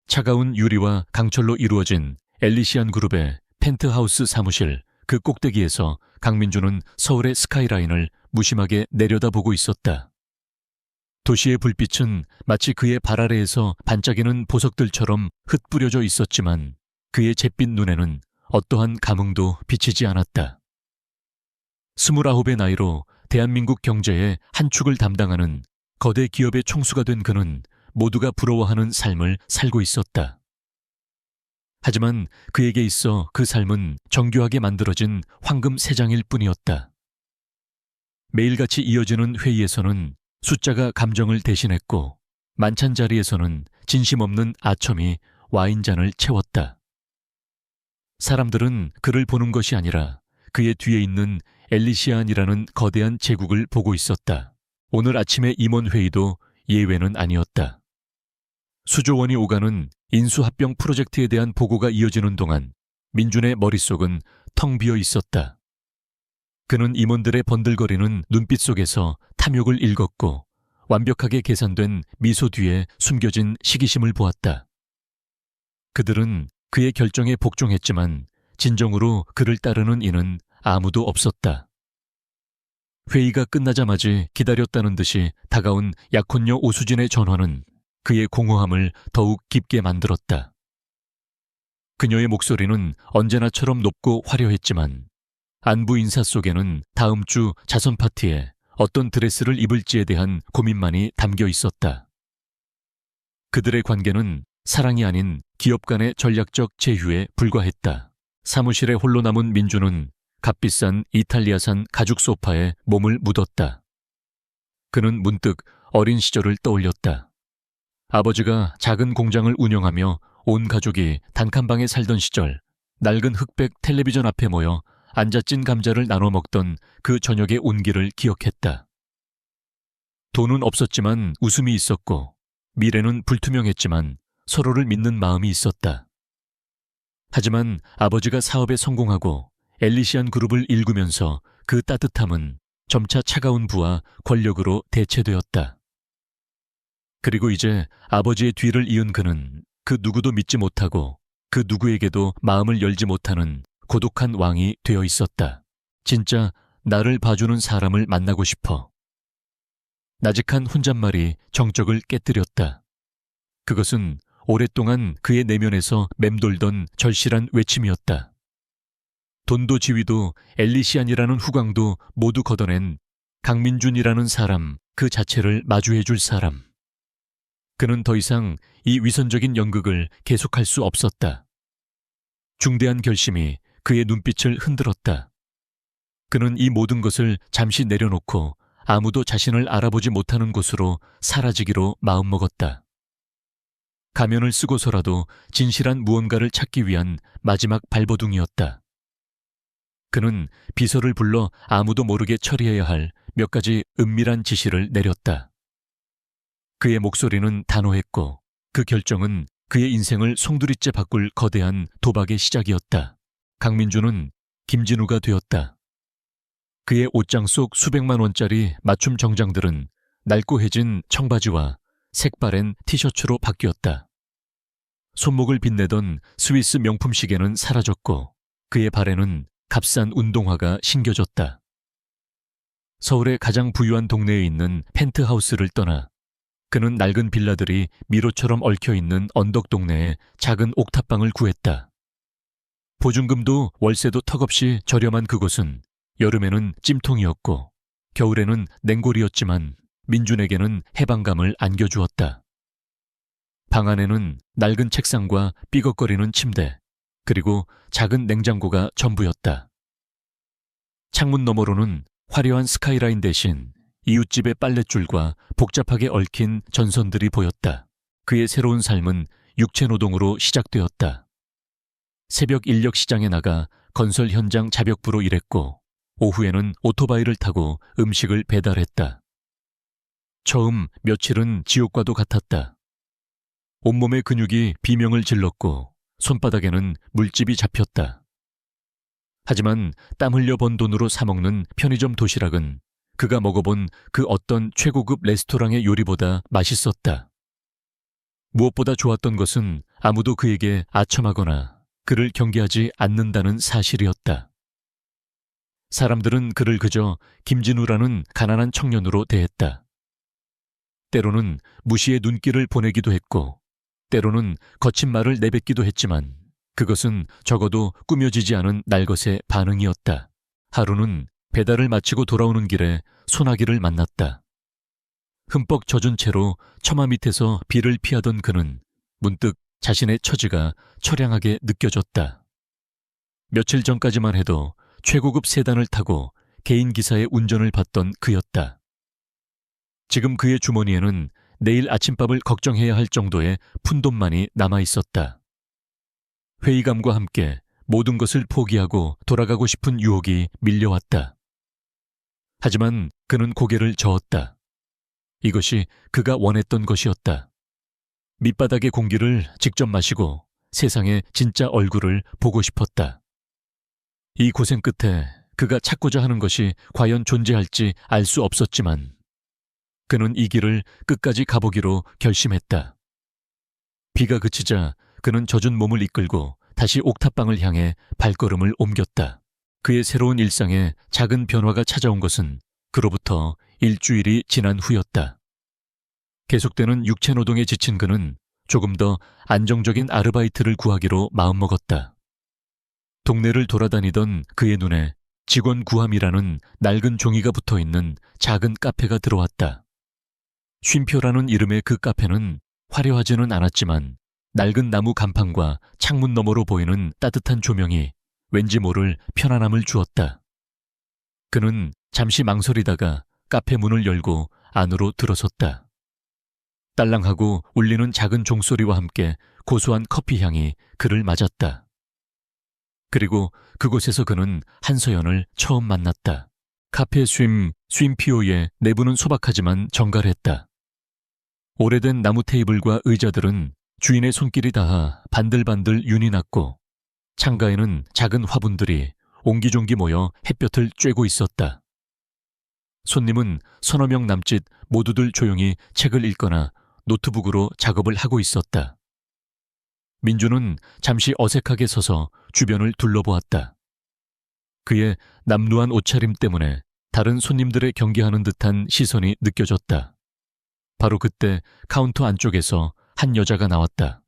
차가운 유리와 강철로 이루어진 엘리시안 그룹의 펜트하우스 사무실 그 꼭대기에서 강민주는 서울의 스카이라인을 무심하게 내려다보고 있었다. 도시의 불빛은 마치 그의 발 아래에서 반짝이는 보석들처럼 흩뿌려져 있었지만 그의 잿빛 눈에는 어떠한 감흥도 비치지 않았다. 29의 나이로 대한민국 경제의 한 축을 담당하는 거대 기업의 총수가 된 그는 모두가 부러워하는 삶을 살고 있었다. 하지만 그에게 있어 그 삶은 정교하게 만들어진 황금 세 장일 뿐이었다. 매일같이 이어지는 회의에서는 숫자가 감정을 대신했고 만찬 자리에서는 진심 없는 아첨이 와인잔을 채웠다. 사람들은 그를 보는 것이 아니라 그의 뒤에 있는 엘리시안이라는 거대한 제국을 보고 있었다. 오늘 아침의 임원회의도 예외는 아니었다. 수조원이 오가는 인수합병 프로젝트에 대한 보고가 이어지는 동안 민준의 머릿속은 텅 비어 있었다. 그는 임원들의 번들거리는 눈빛 속에서 탐욕을 읽었고 완벽하게 계산된 미소 뒤에 숨겨진 시기심을 보았다. 그들은 그의 결정에 복종했지만 진정으로 그를 따르는 이는 아무도 없었다. 회의가 끝나자마자 기다렸다는 듯이 다가온 약혼녀 오수진의 전화는 그의 공허함을 더욱 깊게 만들었다. 그녀의 목소리는 언제나처럼 높고 화려했지만 안부 인사 속에는 다음 주 자선 파티에 어떤 드레스를 입을지에 대한 고민만이 담겨 있었다. 그들의 관계는 사랑이 아닌 기업 간의 전략적 제휴에 불과했다. 사무실에 홀로 남은 민주는 값비싼 이탈리아산 가죽 소파에 몸을 묻었다. 그는 문득 어린 시절을 떠올렸다. 아버지가 작은 공장을 운영하며 온 가족이 단칸방에 살던 시절 낡은 흑백 텔레비전 앞에 모여 앉아찐 감자를 나눠 먹던 그 저녁의 온기를 기억했다. 돈은 없었지만 웃음이 있었고 미래는 불투명했지만 서로를 믿는 마음이 있었다. 하지만 아버지가 사업에 성공하고 엘리시안 그룹을 일구면서 그 따뜻함은 점차 차가운 부와 권력으로 대체되었다. 그리고 이제 아버지의 뒤를 이은 그는 그 누구도 믿지 못하고 그 누구에게도 마음을 열지 못하는 고독한 왕이 되어 있었다. 진짜 나를 봐주는 사람을 만나고 싶어. 나직한 혼잣말이 정적을 깨뜨렸다. 그것은 오랫동안 그의 내면에서 맴돌던 절실한 외침이었다. 돈도 지위도 엘리시안이라는 후광도 모두 걷어낸 강민준이라는 사람 그 자체를 마주해줄 사람. 그는 더 이상 이 위선적인 연극을 계속할 수 없었다. 중대한 결심이 그의 눈빛을 흔들었다. 그는 이 모든 것을 잠시 내려놓고 아무도 자신을 알아보지 못하는 곳으로 사라지기로 마음먹었다. 가면을 쓰고서라도 진실한 무언가를 찾기 위한 마지막 발버둥이었다. 그는 비서를 불러 아무도 모르게 처리해야 할 몇 가지 은밀한 지시를 내렸다. 그의 목소리는 단호했고 그 결정은 그의 인생을 송두리째 바꿀 거대한 도박의 시작이었다. 강민주는 김진우가 되었다. 그의 옷장 속 수백만 원짜리 맞춤 정장들은 낡고해진 청바지와 색바랜 티셔츠로 바뀌었다. 손목을 빛내던 스위스 명품 시계는 사라졌고 그의 발에는 값싼 운동화가 신겨졌다. 서울의 가장 부유한 동네에 있는 펜트하우스를 떠나 그는 낡은 빌라들이 미로처럼 얽혀있는 언덕 동네에 작은 옥탑방을 구했다. 보증금도 월세도 턱없이 저렴한 그곳은 여름에는 찜통이었고 겨울에는 냉골이었지만 민준에게는 해방감을 안겨주었다. 방 안에는 낡은 책상과 삐걱거리는 침대, 그리고 작은 냉장고가 전부였다. 창문 너머로는 화려한 스카이라인 대신 이웃집의 빨랫줄과 복잡하게 얽힌 전선들이 보였다. 그의 새로운 삶은 육체노동으로 시작되었다. 새벽 인력 시장에 나가 건설 현장 자벽부로 일했고 오후에는 오토바이를 타고 음식을 배달했다. 처음 며칠은 지옥과도 같았다. 온몸의 근육이 비명을 질렀고 손바닥에는 물집이 잡혔다. 하지만 땀 흘려 번 돈으로 사먹는 편의점 도시락은 그가 먹어본 그 어떤 최고급 레스토랑의 요리보다 맛있었다. 무엇보다 좋았던 것은 아무도 그에게 아첨하거나 그를 경계하지 않는다는 사실이었다. 사람들은 그를 그저 김진우라는 가난한 청년으로 대했다. 때로는 무시의 눈길을 보내기도 했고, 때로는 거친 말을 내뱉기도 했지만 그것은 적어도 꾸며지지 않은 날것의 반응이었다. 하루는 배달을 마치고 돌아오는 길에 소나기를 만났다. 흠뻑 젖은 채로 처마 밑에서 비를 피하던 그는 문득 자신의 처지가 처량하게 느껴졌다. 며칠 전까지만 해도 최고급 세단을 타고 개인 기사의 운전을 받던 그였다. 지금 그의 주머니에는 내일 아침밥을 걱정해야 할 정도의 푼돈만이 남아 있었다. 회의감과 함께 모든 것을 포기하고 돌아가고 싶은 유혹이 밀려왔다. 하지만 그는 고개를 저었다. 이것이 그가 원했던 것이었다. 밑바닥의 공기를 직접 마시고 세상의 진짜 얼굴을 보고 싶었다. 이 고생 끝에 그가 찾고자 하는 것이 과연 존재할지 알 수 없었지만 그는 이 길을 끝까지 가보기로 결심했다. 비가 그치자 그는 젖은 몸을 이끌고 다시 옥탑방을 향해 발걸음을 옮겼다. 그의 새로운 일상에 작은 변화가 찾아온 것은 그로부터 일주일이 지난 후였다. 계속되는 육체 노동에 지친 그는 조금 더 안정적인 아르바이트를 구하기로 마음먹었다. 동네를 돌아다니던 그의 눈에 직원 구함이라는 낡은 종이가 붙어있는 작은 카페가 들어왔다. 쉼표라는 이름의 그 카페는 화려하지는 않았지만 낡은 나무 간판과 창문 너머로 보이는 따뜻한 조명이 왠지 모를 편안함을 주었다. 그는 잠시 망설이다가 카페 문을 열고 안으로 들어섰다. 딸랑하고 울리는 작은 종소리와 함께 고소한 커피 향이 그를 맞았다. 그리고 그곳에서 그는 한서연을 처음 만났다. 카페 쉼피오의 내부는 소박하지만 정갈했다. 오래된 나무 테이블과 의자들은 주인의 손길이 닿아 반들반들 윤이 났고 창가에는 작은 화분들이 옹기종기 모여 햇볕을 쬐고 있었다. 손님은 서너 명 남짓 모두들 조용히 책을 읽거나 노트북으로 작업을 하고 있었다. 민주는 잠시 어색하게 서서 주변을 둘러보았다. 그의 남루한 옷차림 때문에 다른 손님들의 경계하는 듯한 시선이 느껴졌다. 바로 그때 카운터 안쪽에서 한 여자가 나왔다.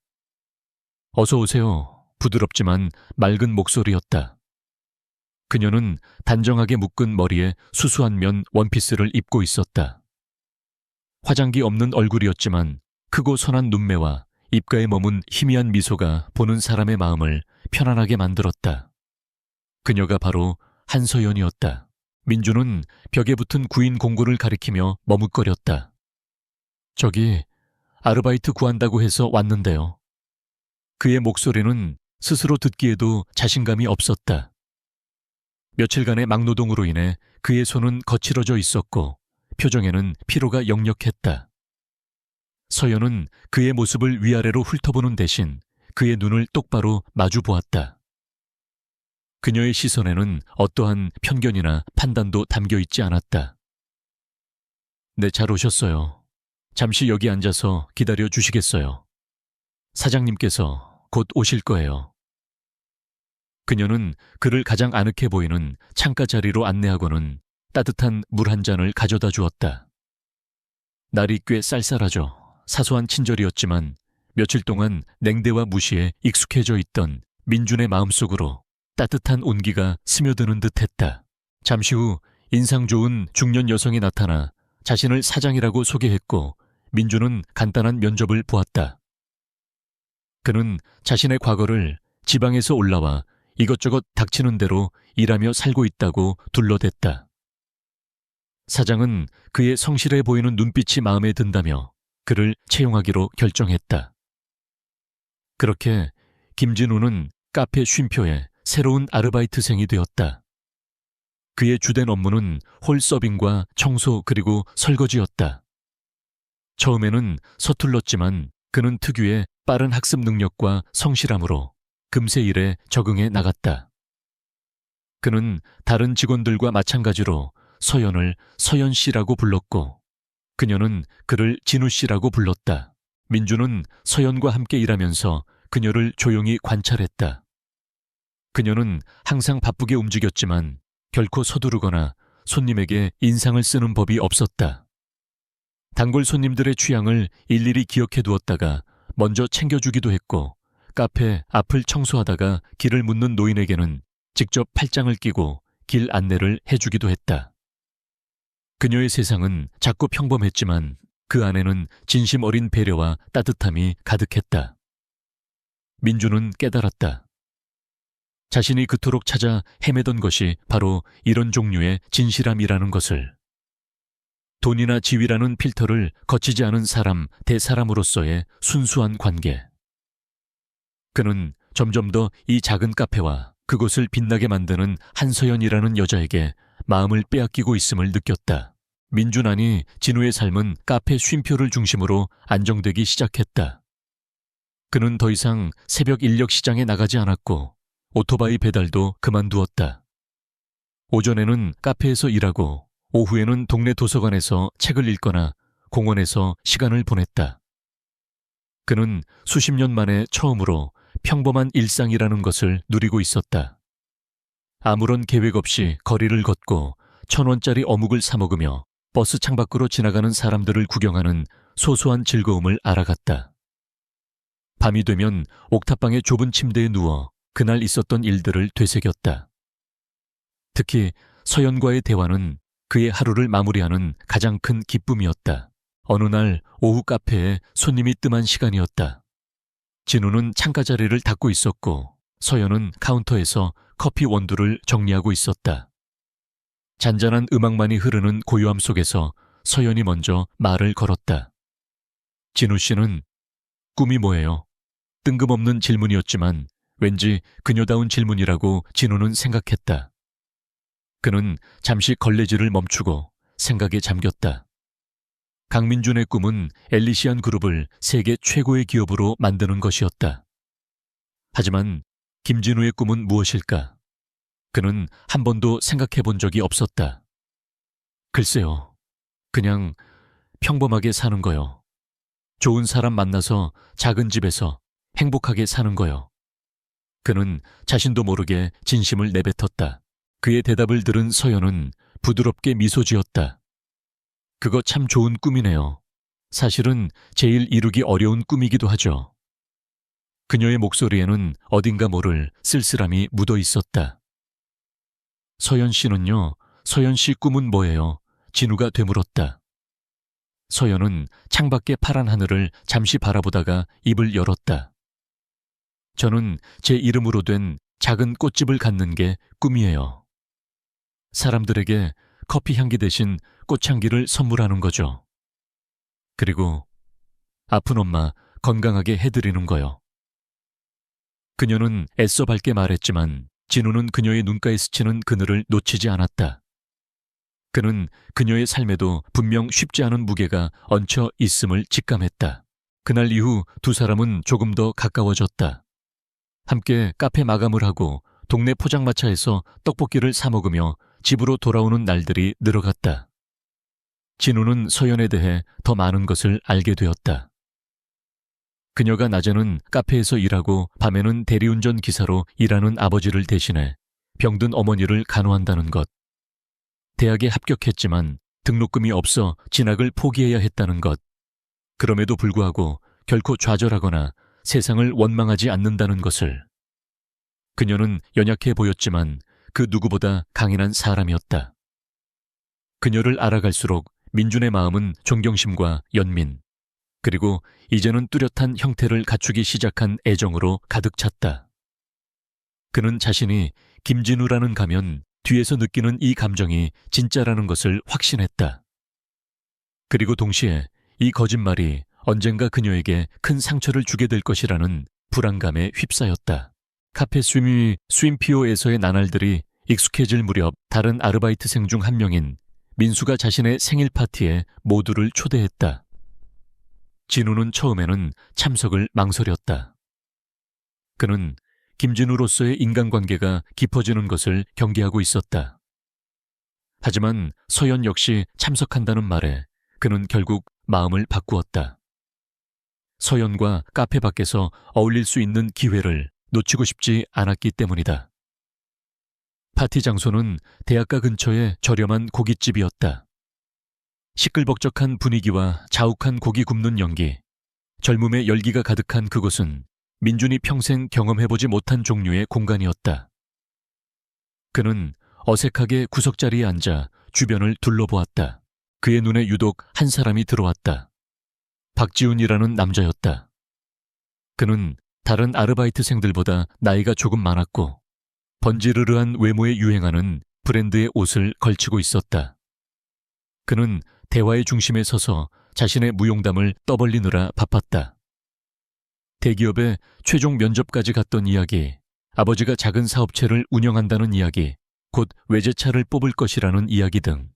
어서 오세요. 부드럽지만 맑은 목소리였다. 그녀는 단정하게 묶은 머리에 수수한 면 원피스를 입고 있었다. 화장기 없는 얼굴이었지만 크고 선한 눈매와 입가에 머문 희미한 미소가 보는 사람의 마음을 편안하게 만들었다. 그녀가 바로 한서연이었다. 민주는 벽에 붙은 구인 공고를 가리키며 머뭇거렸다. 저기 아르바이트 구한다고 해서 왔는데요. 그의 목소리는 스스로 듣기에도 자신감이 없었다. 며칠간의 막노동으로 인해 그의 손은 거칠어져 있었고 표정에는 피로가 역력했다. 서연은 그의 모습을 위아래로 훑어보는 대신 그의 눈을 똑바로 마주 보았다. 그녀의 시선에는 어떠한 편견이나 판단도 담겨 있지 않았다. 네, 잘 오셨어요. 잠시 여기 앉아서 기다려 주시겠어요. 사장님께서 곧 오실 거예요. 그녀는 그를 가장 아늑해 보이는 창가 자리로 안내하고는 따뜻한 물 한 잔을 가져다 주었다. 날이 꽤 쌀쌀하죠. 사소한 친절이었지만 며칠 동안 냉대와 무시에 익숙해져 있던 민준의 마음속으로 따뜻한 온기가 스며드는 듯했다. 잠시 후 인상 좋은 중년 여성이 나타나 자신을 사장이라고 소개했고 민준은 간단한 면접을 보았다. 그는 자신의 과거를 지방에서 올라와 이것저것 닥치는 대로 일하며 살고 있다고 둘러댔다. 사장은 그의 성실해 보이는 눈빛이 마음에 든다며 그를 채용하기로 결정했다. 그렇게 김진우는 카페 쉼표의 새로운 아르바이트생이 되었다. 그의 주된 업무는 홀 서빙과 청소 그리고 설거지였다. 처음에는 서툴렀지만 그는 특유의 빠른 학습 능력과 성실함으로 금세 일에 적응해 나갔다. 그는 다른 직원들과 마찬가지로 서연을 서연 씨라고 불렀고 그녀는 그를 진우 씨라고 불렀다. 민주는 서연과 함께 일하면서 그녀를 조용히 관찰했다. 그녀는 항상 바쁘게 움직였지만 결코 서두르거나 손님에게 인상을 쓰는 법이 없었다. 단골 손님들의 취향을 일일이 기억해 두었다가 먼저 챙겨주기도 했고, 카페 앞을 청소하다가 길을 묻는 노인에게는 직접 팔짱을 끼고 길 안내를 해주기도 했다. 그녀의 세상은 작고 평범했지만 그 안에는 진심 어린 배려와 따뜻함이 가득했다. 민주는 깨달았다. 자신이 그토록 찾아 헤매던 것이 바로 이런 종류의 진실함이라는 것을. 돈이나 지위라는 필터를 거치지 않은 사람 대 사람으로서의 순수한 관계. 그는 점점 더 이 작은 카페와 그곳을 빛나게 만드는 한서연이라는 여자에게 마음을 빼앗기고 있음을 느꼈다. 민준아니 진우의 삶은 카페 쉼표를 중심으로 안정되기 시작했다. 그는 더 이상 새벽 인력 시장에 나가지 않았고 오토바이 배달도 그만두었다. 오전에는 카페에서 일하고 오후에는 동네 도서관에서 책을 읽거나 공원에서 시간을 보냈다. 그는 수십 년 만에 처음으로 평범한 일상이라는 것을 누리고 있었다. 아무런 계획 없이 거리를 걷고 1,000원짜리 어묵을 사 먹으며 버스 창밖으로 지나가는 사람들을 구경하는 소소한 즐거움을 알아갔다. 밤이 되면 옥탑방의 좁은 침대에 누워 그날 있었던 일들을 되새겼다. 특히 서연과의 대화는 그의 하루를 마무리하는 가장 큰 기쁨이었다. 어느 날 오후 카페에 손님이 뜸한 시간이었다. 진우는 창가 자리를 닦고 있었고 서연은 카운터에서 커피 원두를 정리하고 있었다. 잔잔한 음악만이 흐르는 고요함 속에서 서연이 먼저 말을 걸었다. 진우 씨는 꿈이 뭐예요? 뜬금없는 질문이었지만 왠지 그녀다운 질문이라고 진우는 생각했다. 그는 잠시 걸레질을 멈추고 생각에 잠겼다. 강민준의 꿈은 엘리시안 그룹을 세계 최고의 기업으로 만드는 것이었다. 하지만 김진우의 꿈은 무엇일까? 그는 한 번도 생각해 본 적이 없었다. 글쎄요. 그냥 평범하게 사는 거요. 좋은 사람 만나서 작은 집에서 행복하게 사는 거요. 그는 자신도 모르게 진심을 내뱉었다. 그의 대답을 들은 서연은 부드럽게 미소 지었다. 그거 참 좋은 꿈이네요. 사실은 제일 이루기 어려운 꿈이기도 하죠. 그녀의 목소리에는 어딘가 모를 쓸쓸함이 묻어 있었다. 서연 씨는요? 서연 씨 꿈은 뭐예요? 진우가 되물었다. 서연은 창밖의 파란 하늘을 잠시 바라보다가 입을 열었다. 저는 제 이름으로 된 작은 꽃집을 갖는 게 꿈이에요. 사람들에게 커피 향기 대신 꽃향기를 선물하는 거죠. 그리고 아픈 엄마 건강하게 해드리는 거요. 그녀는 애써 밝게 말했지만 진우는 그녀의 눈가에 스치는 그늘을 놓치지 않았다. 그는 그녀의 삶에도 분명 쉽지 않은 무게가 얹혀 있음을 직감했다. 그날 이후 두 사람은 조금 더 가까워졌다. 함께 카페 마감을 하고 동네 포장마차에서 떡볶이를 사 먹으며 집으로 돌아오는 날들이 늘어갔다. 진우는 서연에 대해 더 많은 것을 알게 되었다. 그녀가 낮에는 카페에서 일하고 밤에는 대리운전 기사로 일하는 아버지를 대신해 병든 어머니를 간호한다는 것. 대학에 합격했지만 등록금이 없어 진학을 포기해야 했다는 것. 그럼에도 불구하고 결코 좌절하거나 세상을 원망하지 않는다는 것을. 그녀는 연약해 보였지만 그 누구보다 강인한 사람이었다. 그녀를 알아갈수록 민준의 마음은 존경심과 연민, 그리고 이제는 뚜렷한 형태를 갖추기 시작한 애정으로 가득 찼다. 그는 자신이 김진우라는 가면 뒤에서 느끼는 이 감정이 진짜라는 것을 확신했다. 그리고 동시에 이 거짓말이 언젠가 그녀에게 큰 상처를 주게 될 것이라는 불안감에 휩싸였다. 카페 스윈피오에서의 나날들이 익숙해질 무렵 다른 아르바이트생 중 한 명인 민수가 자신의 생일 파티에 모두를 초대했다. 진우는 처음에는 참석을 망설였다. 그는 김진우로서의 인간관계가 깊어지는 것을 경계하고 있었다. 하지만 서연 역시 참석한다는 말에 그는 결국 마음을 바꾸었다. 서연과 카페 밖에서 어울릴 수 있는 기회를 놓치고 싶지 않았기 때문이다. 파티 장소는 대학가 근처의 저렴한 고깃집이었다. 시끌벅적한 분위기와 자욱한 고기 굽는 연기, 젊음의 열기가 가득한 그곳은 민준이 평생 경험해보지 못한 종류의 공간이었다. 그는 어색하게 구석자리에 앉아 주변을 둘러보았다. 그의 눈에 유독 한 사람이 들어왔다. 박지훈이라는 남자였다. 그는 다른 아르바이트생들보다 나이가 조금 많았고 번지르르한 외모에 유행하는 브랜드의 옷을 걸치고 있었다. 그는 대화의 중심에 서서 자신의 무용담을 떠벌리느라 바빴다. 대기업의 최종 면접까지 갔던 이야기, 아버지가 작은 사업체를 운영한다는 이야기, 곧 외제차를 뽑을 것이라는 이야기 등.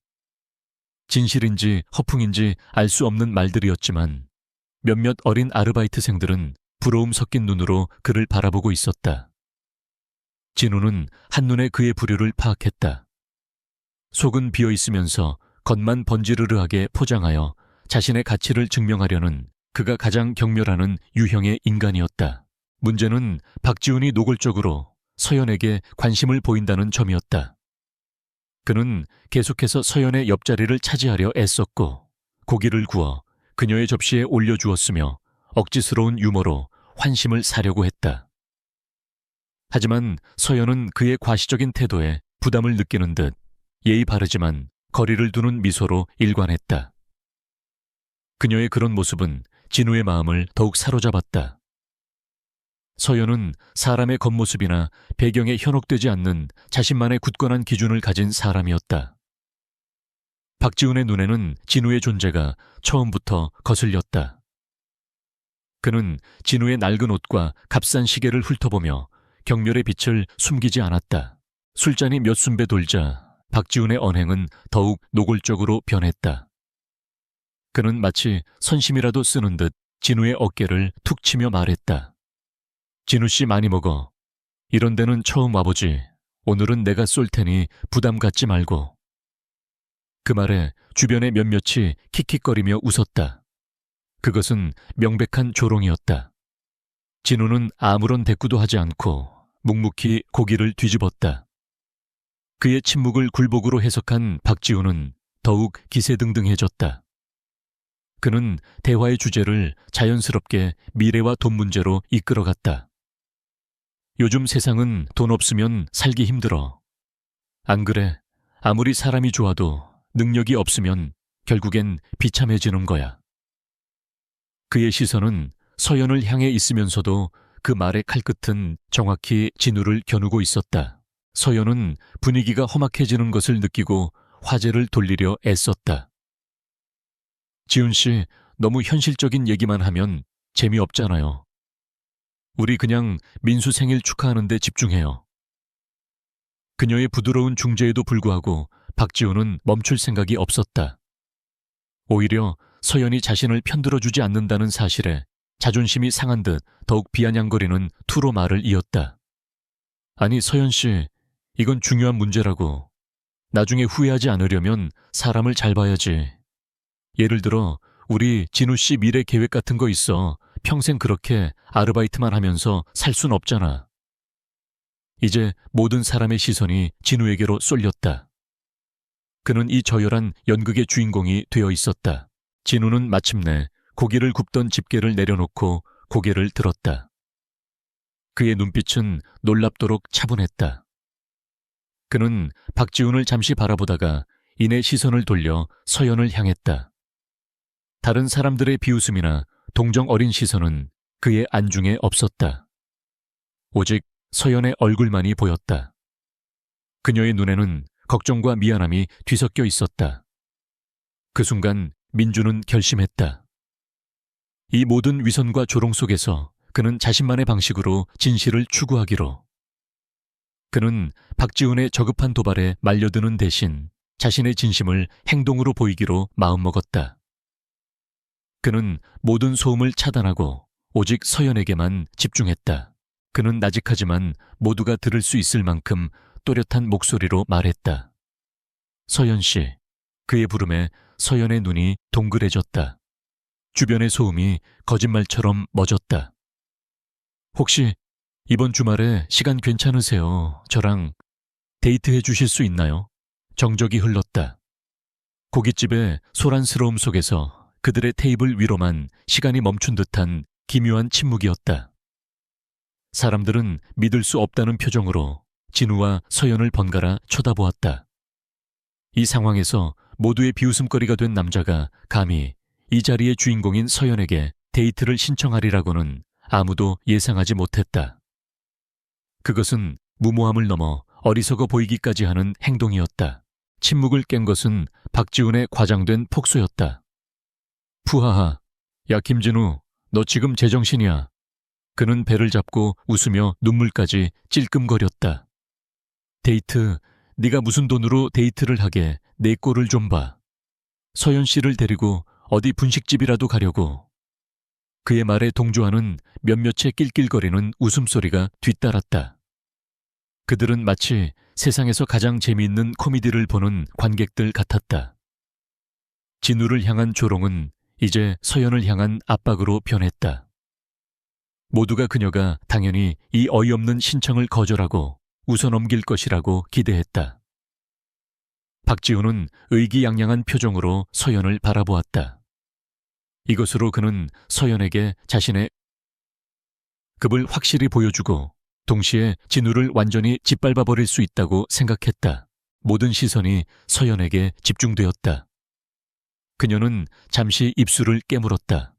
진실인지 허풍인지 알 수 없는 말들이었지만 몇몇 어린 아르바이트생들은 부러움 섞인 눈으로 그를 바라보고 있었다. 진우는 한눈에 그의 부류를 파악했다. 속은 비어있으면서 겉만 번지르르하게 포장하여 자신의 가치를 증명하려는 그가 가장 경멸하는 유형의 인간이었다. 문제는 박지훈이 노골적으로 서연에게 관심을 보인다는 점이었다. 그는 계속해서 서연의 옆자리를 차지하려 애썼고 고기를 구워 그녀의 접시에 올려주었으며 억지스러운 유머로 환심을 사려고 했다. 하지만 서연은 그의 과시적인 태도에 부담을 느끼는 듯 예의 바르지만 거리를 두는 미소로 일관했다. 그녀의 그런 모습은 진우의 마음을 더욱 사로잡았다. 서연은 사람의 겉모습이나 배경에 현혹되지 않는 자신만의 굳건한 기준을 가진 사람이었다. 박지훈의 눈에는 진우의 존재가 처음부터 거슬렸다. 그는 진우의 낡은 옷과 값싼 시계를 훑어보며 경멸의 빛을 숨기지 않았다. 술잔이 몇 순배 돌자 박지훈의 언행은 더욱 노골적으로 변했다. 그는 마치 선심이라도 쓰는 듯 진우의 어깨를 툭 치며 말했다. 진우 씨 많이 먹어. 이런 데는 처음 와보지. 오늘은 내가 쏠 테니 부담 갖지 말고. 그 말에 주변의 몇몇이 킥킥거리며 웃었다. 그것은 명백한 조롱이었다. 진우는 아무런 대꾸도 하지 않고 묵묵히 고기를 뒤집었다. 그의 침묵을 굴복으로 해석한 박지훈은 더욱 기세등등해졌다. 그는 대화의 주제를 자연스럽게 미래와 돈 문제로 이끌어갔다. 요즘 세상은 돈 없으면 살기 힘들어. 안 그래? 아무리 사람이 좋아도 능력이 없으면 결국엔 비참해지는 거야. 그의 시선은 서연을 향해 있으면서도 그 말의 칼끝은 정확히 진우를 겨누고 있었다. 서연은 분위기가 험악해지는 것을 느끼고 화제를 돌리려 애썼다. 지훈 씨, 너무 현실적인 얘기만 하면 재미없잖아요. 우리 그냥 민수 생일 축하하는 데 집중해요. 그녀의 부드러운 중재에도 불구하고 박지훈은 멈출 생각이 없었다. 오히려 서연이 자신을 편들어주지 않는다는 사실에 자존심이 상한 듯 더욱 비아냥거리는 투로 말을 이었다. 아니 서연 씨, 이건 중요한 문제라고. 나중에 후회하지 않으려면 사람을 잘 봐야지. 예를 들어 우리 진우 씨 미래 계획 같은 거 있어. 평생 그렇게 아르바이트만 하면서 살 순 없잖아. 이제 모든 사람의 시선이 진우에게로 쏠렸다. 그는 이 저열한 연극의 주인공이 되어 있었다. 진우는 마침내 고기를 굽던 집게를 내려놓고 고개를 들었다. 그의 눈빛은 놀랍도록 차분했다. 그는 박지훈을 잠시 바라보다가 이내 시선을 돌려 서연을 향했다. 다른 사람들의 비웃음이나 동정 어린 시선은 그의 안중에 없었다. 오직 서연의 얼굴만이 보였다. 그녀의 눈에는 걱정과 미안함이 뒤섞여 있었다. 그 순간 민주는 결심했다. 이 모든 위선과 조롱 속에서 그는 자신만의 방식으로 진실을 추구하기로. 그는 박지훈의 저급한 도발에 말려드는 대신 자신의 진심을 행동으로 보이기로 마음먹었다. 그는 모든 소음을 차단하고 오직 서연에게만 집중했다. 그는 나직하지만 모두가 들을 수 있을 만큼 또렷한 목소리로 말했다. 서연 씨. 그의 부름에 서연의 눈이 동그래졌다. 주변의 소음이 거짓말처럼 멎었다. 혹시 이번 주말에 시간 괜찮으세요? 저랑 데이트해 주실 수 있나요? 정적이 흘렀다. 고깃집의 소란스러움 속에서 그들의 테이블 위로만 시간이 멈춘 듯한 기묘한 침묵이었다. 사람들은 믿을 수 없다는 표정으로 진우와 서연을 번갈아 쳐다보았다. 이 상황에서 모두의 비웃음거리가 된 남자가 감히 이 자리의 주인공인 서연에게 데이트를 신청하리라고는 아무도 예상하지 못했다. 그것은 무모함을 넘어 어리석어 보이기까지 하는 행동이었다. 침묵을 깬 것은 박지훈의 과장된 폭소였다. 푸하하, 야 김진우, 너 지금 제정신이야. 그는 배를 잡고 웃으며 눈물까지 찔끔거렸다. 데이트, 네가 무슨 돈으로 데이트를 하게 내 꼴을 좀 봐. 서연 씨를 데리고 어디 분식집이라도 가려고. 그의 말에 동조하는 몇몇의 낄낄거리는 웃음소리가 뒤따랐다. 그들은 마치 세상에서 가장 재미있는 코미디를 보는 관객들 같았다. 진우를 향한 조롱은 이제 서연을 향한 압박으로 변했다. 모두가 그녀가 당연히 이 어이없는 신청을 거절하고 웃어넘길 것이라고 기대했다. 박지훈은 의기양양한 표정으로 서연을 바라보았다. 이것으로 그는 서연에게 자신의 급을 확실히 보여주고 동시에 진우를 완전히 짓밟아버릴 수 있다고 생각했다. 모든 시선이 서연에게 집중되었다. 그녀는 잠시 입술을 깨물었다.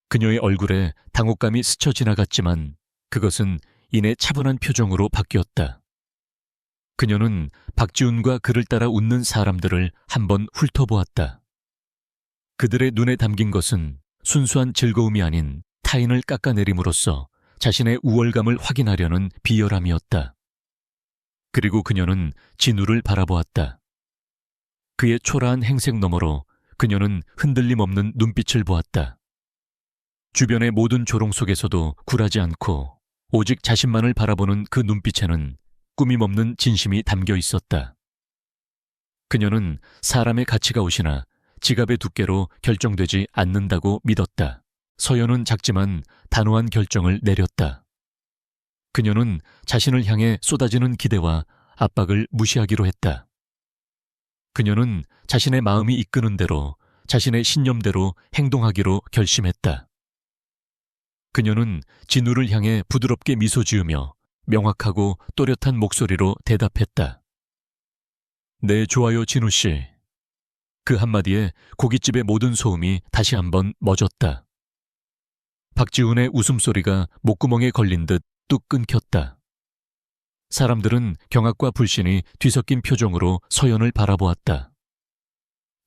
그녀의 얼굴에 당혹감이 스쳐 지나갔지만 그것은 이내 차분한 표정으로 바뀌었다. 그녀는 박지훈과 그를 따라 웃는 사람들을 한번 훑어보았다. 그들의 눈에 담긴 것은 순수한 즐거움이 아닌 타인을 깎아내림으로써 자신의 우월감을 확인하려는 비열함이었다. 그리고 그녀는 진우를 바라보았다. 그의 초라한 행색 너머로 그녀는 흔들림 없는 눈빛을 보았다. 주변의 모든 조롱 속에서도 굴하지 않고 오직 자신만을 바라보는 그 눈빛에는 꾸밈없는 진심이 담겨 있었다. 그녀는 사람의 가치가 옷이나 지갑의 두께로 결정되지 않는다고 믿었다. 서연은 작지만 단호한 결정을 내렸다. 그녀는 자신을 향해 쏟아지는 기대와 압박을 무시하기로 했다. 그녀는 자신의 마음이 이끄는 대로 자신의 신념대로 행동하기로 결심했다. 그녀는 진우를 향해 부드럽게 미소 지으며 명확하고 또렷한 목소리로 대답했다. 네, 좋아요, 진우 씨. 그 한마디에 고깃집의 모든 소음이 다시 한번 멎었다. 박지훈의 웃음소리가 목구멍에 걸린 듯 뚝 끊겼다. 사람들은 경악과 불신이 뒤섞인 표정으로 서연을 바라보았다.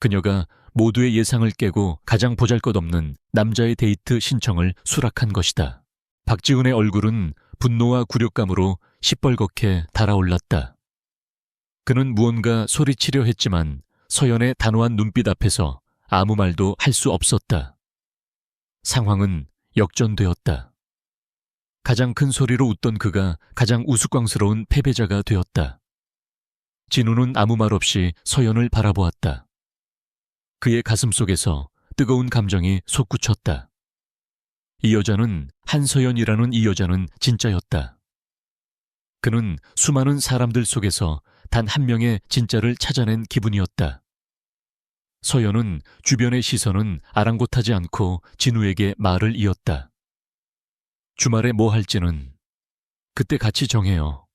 그녀가 모두의 예상을 깨고 가장 보잘것없는 남자의 데이트 신청을 수락한 것이다. 박지훈의 얼굴은 분노와 굴욕감으로 시뻘겋게 달아올랐다. 그는 무언가 소리치려 했지만 서연의 단호한 눈빛 앞에서 아무 말도 할 수 없었다. 상황은 역전되었다. 가장 큰 소리로 웃던 그가 가장 우스꽝스러운 패배자가 되었다. 진우는 아무 말 없이 서연을 바라보았다. 그의 가슴 속에서 뜨거운 감정이 솟구쳤다. 이 여자는 한서연이라는 이 여자는 진짜였다. 그는 수많은 사람들 속에서 단 한 명의 진짜를 찾아낸 기분이었다. 서연은 주변의 시선은 아랑곳하지 않고 진우에게 말을 이었다. 주말에 뭐 할지는 그때 같이 정해요.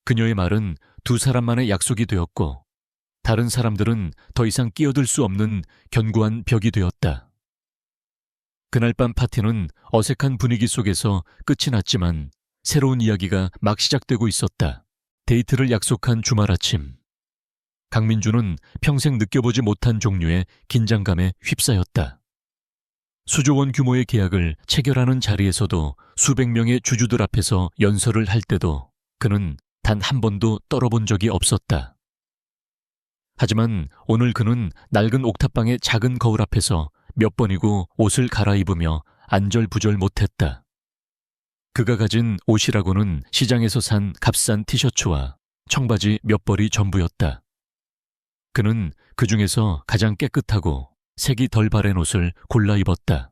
그녀의 말은 두 사람만의 약속이 되었고 다른 사람들은 더 이상 끼어들 수 없는 견고한 벽이 되었다. 그날 밤 파티는 어색한 분위기 속에서 끝이 났지만 새로운 이야기가 막 시작되고 있었다. 데이트를 약속한 주말 아침. 강민주는 평생 느껴보지 못한 종류의 긴장감에 휩싸였다. 수조원 규모의 계약을 체결하는 자리에서도 수백 명의 주주들 앞에서 연설을 할 때도 그는 단 한 번도 떨어본 적이 없었다. 하지만 오늘 그는 낡은 옥탑방의 작은 거울 앞에서 몇 번이고 옷을 갈아입으며 안절부절 못했다. 그가 가진 옷이라고는 시장에서 산 값싼 티셔츠와 청바지 몇 벌이 전부였다. 그는 그 중에서 가장 깨끗하고 색이 덜 바랜 옷을 골라 입었다.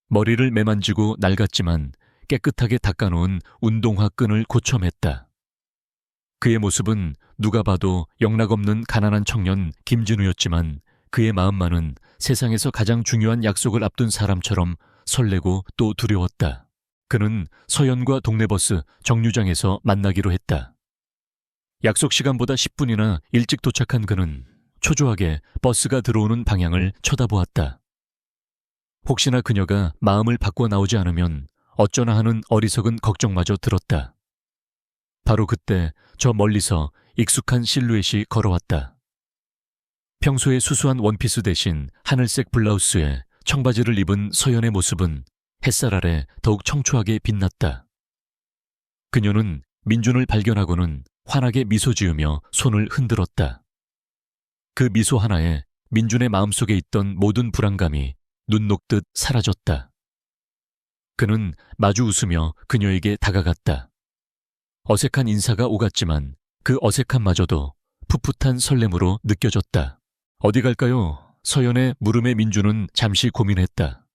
머리를 매만지고 낡았지만 깨끗하게 닦아놓은 운동화 끈을 고쳐 맸다. 그의 모습은 누가 봐도 영락없는 가난한 청년 김진우였지만 그의 마음만은 세상에서 가장 중요한 약속을 앞둔 사람처럼 설레고 또 두려웠다. 그는 서연과 동네버스 정류장에서 만나기로 했다. 약속 시간보다 10분이나 일찍 도착한 그는 초조하게 버스가 들어오는 방향을 쳐다보았다. 혹시나 그녀가 마음을 바꿔 나오지 않으면 어쩌나 하는 어리석은 걱정마저 들었다. 바로 그때 저 멀리서 익숙한 실루엣이 걸어왔다. 평소에 수수한 원피스 대신 하늘색 블라우스에 청바지를 입은 서연의 모습은 햇살 아래 더욱 청초하게 빛났다. 그녀는 민준을 발견하고는 환하게 미소 지으며 손을 흔들었다. 그 미소 하나에 민준의 마음속에 있던 모든 불안감이 눈 녹듯 사라졌다. 그는 마주 웃으며 그녀에게 다가갔다. 어색한 인사가 오갔지만 그 어색함마저도 풋풋한 설렘으로 느껴졌다. 어디 갈까요? 서연의 물음에 민준은 잠시 고민했다.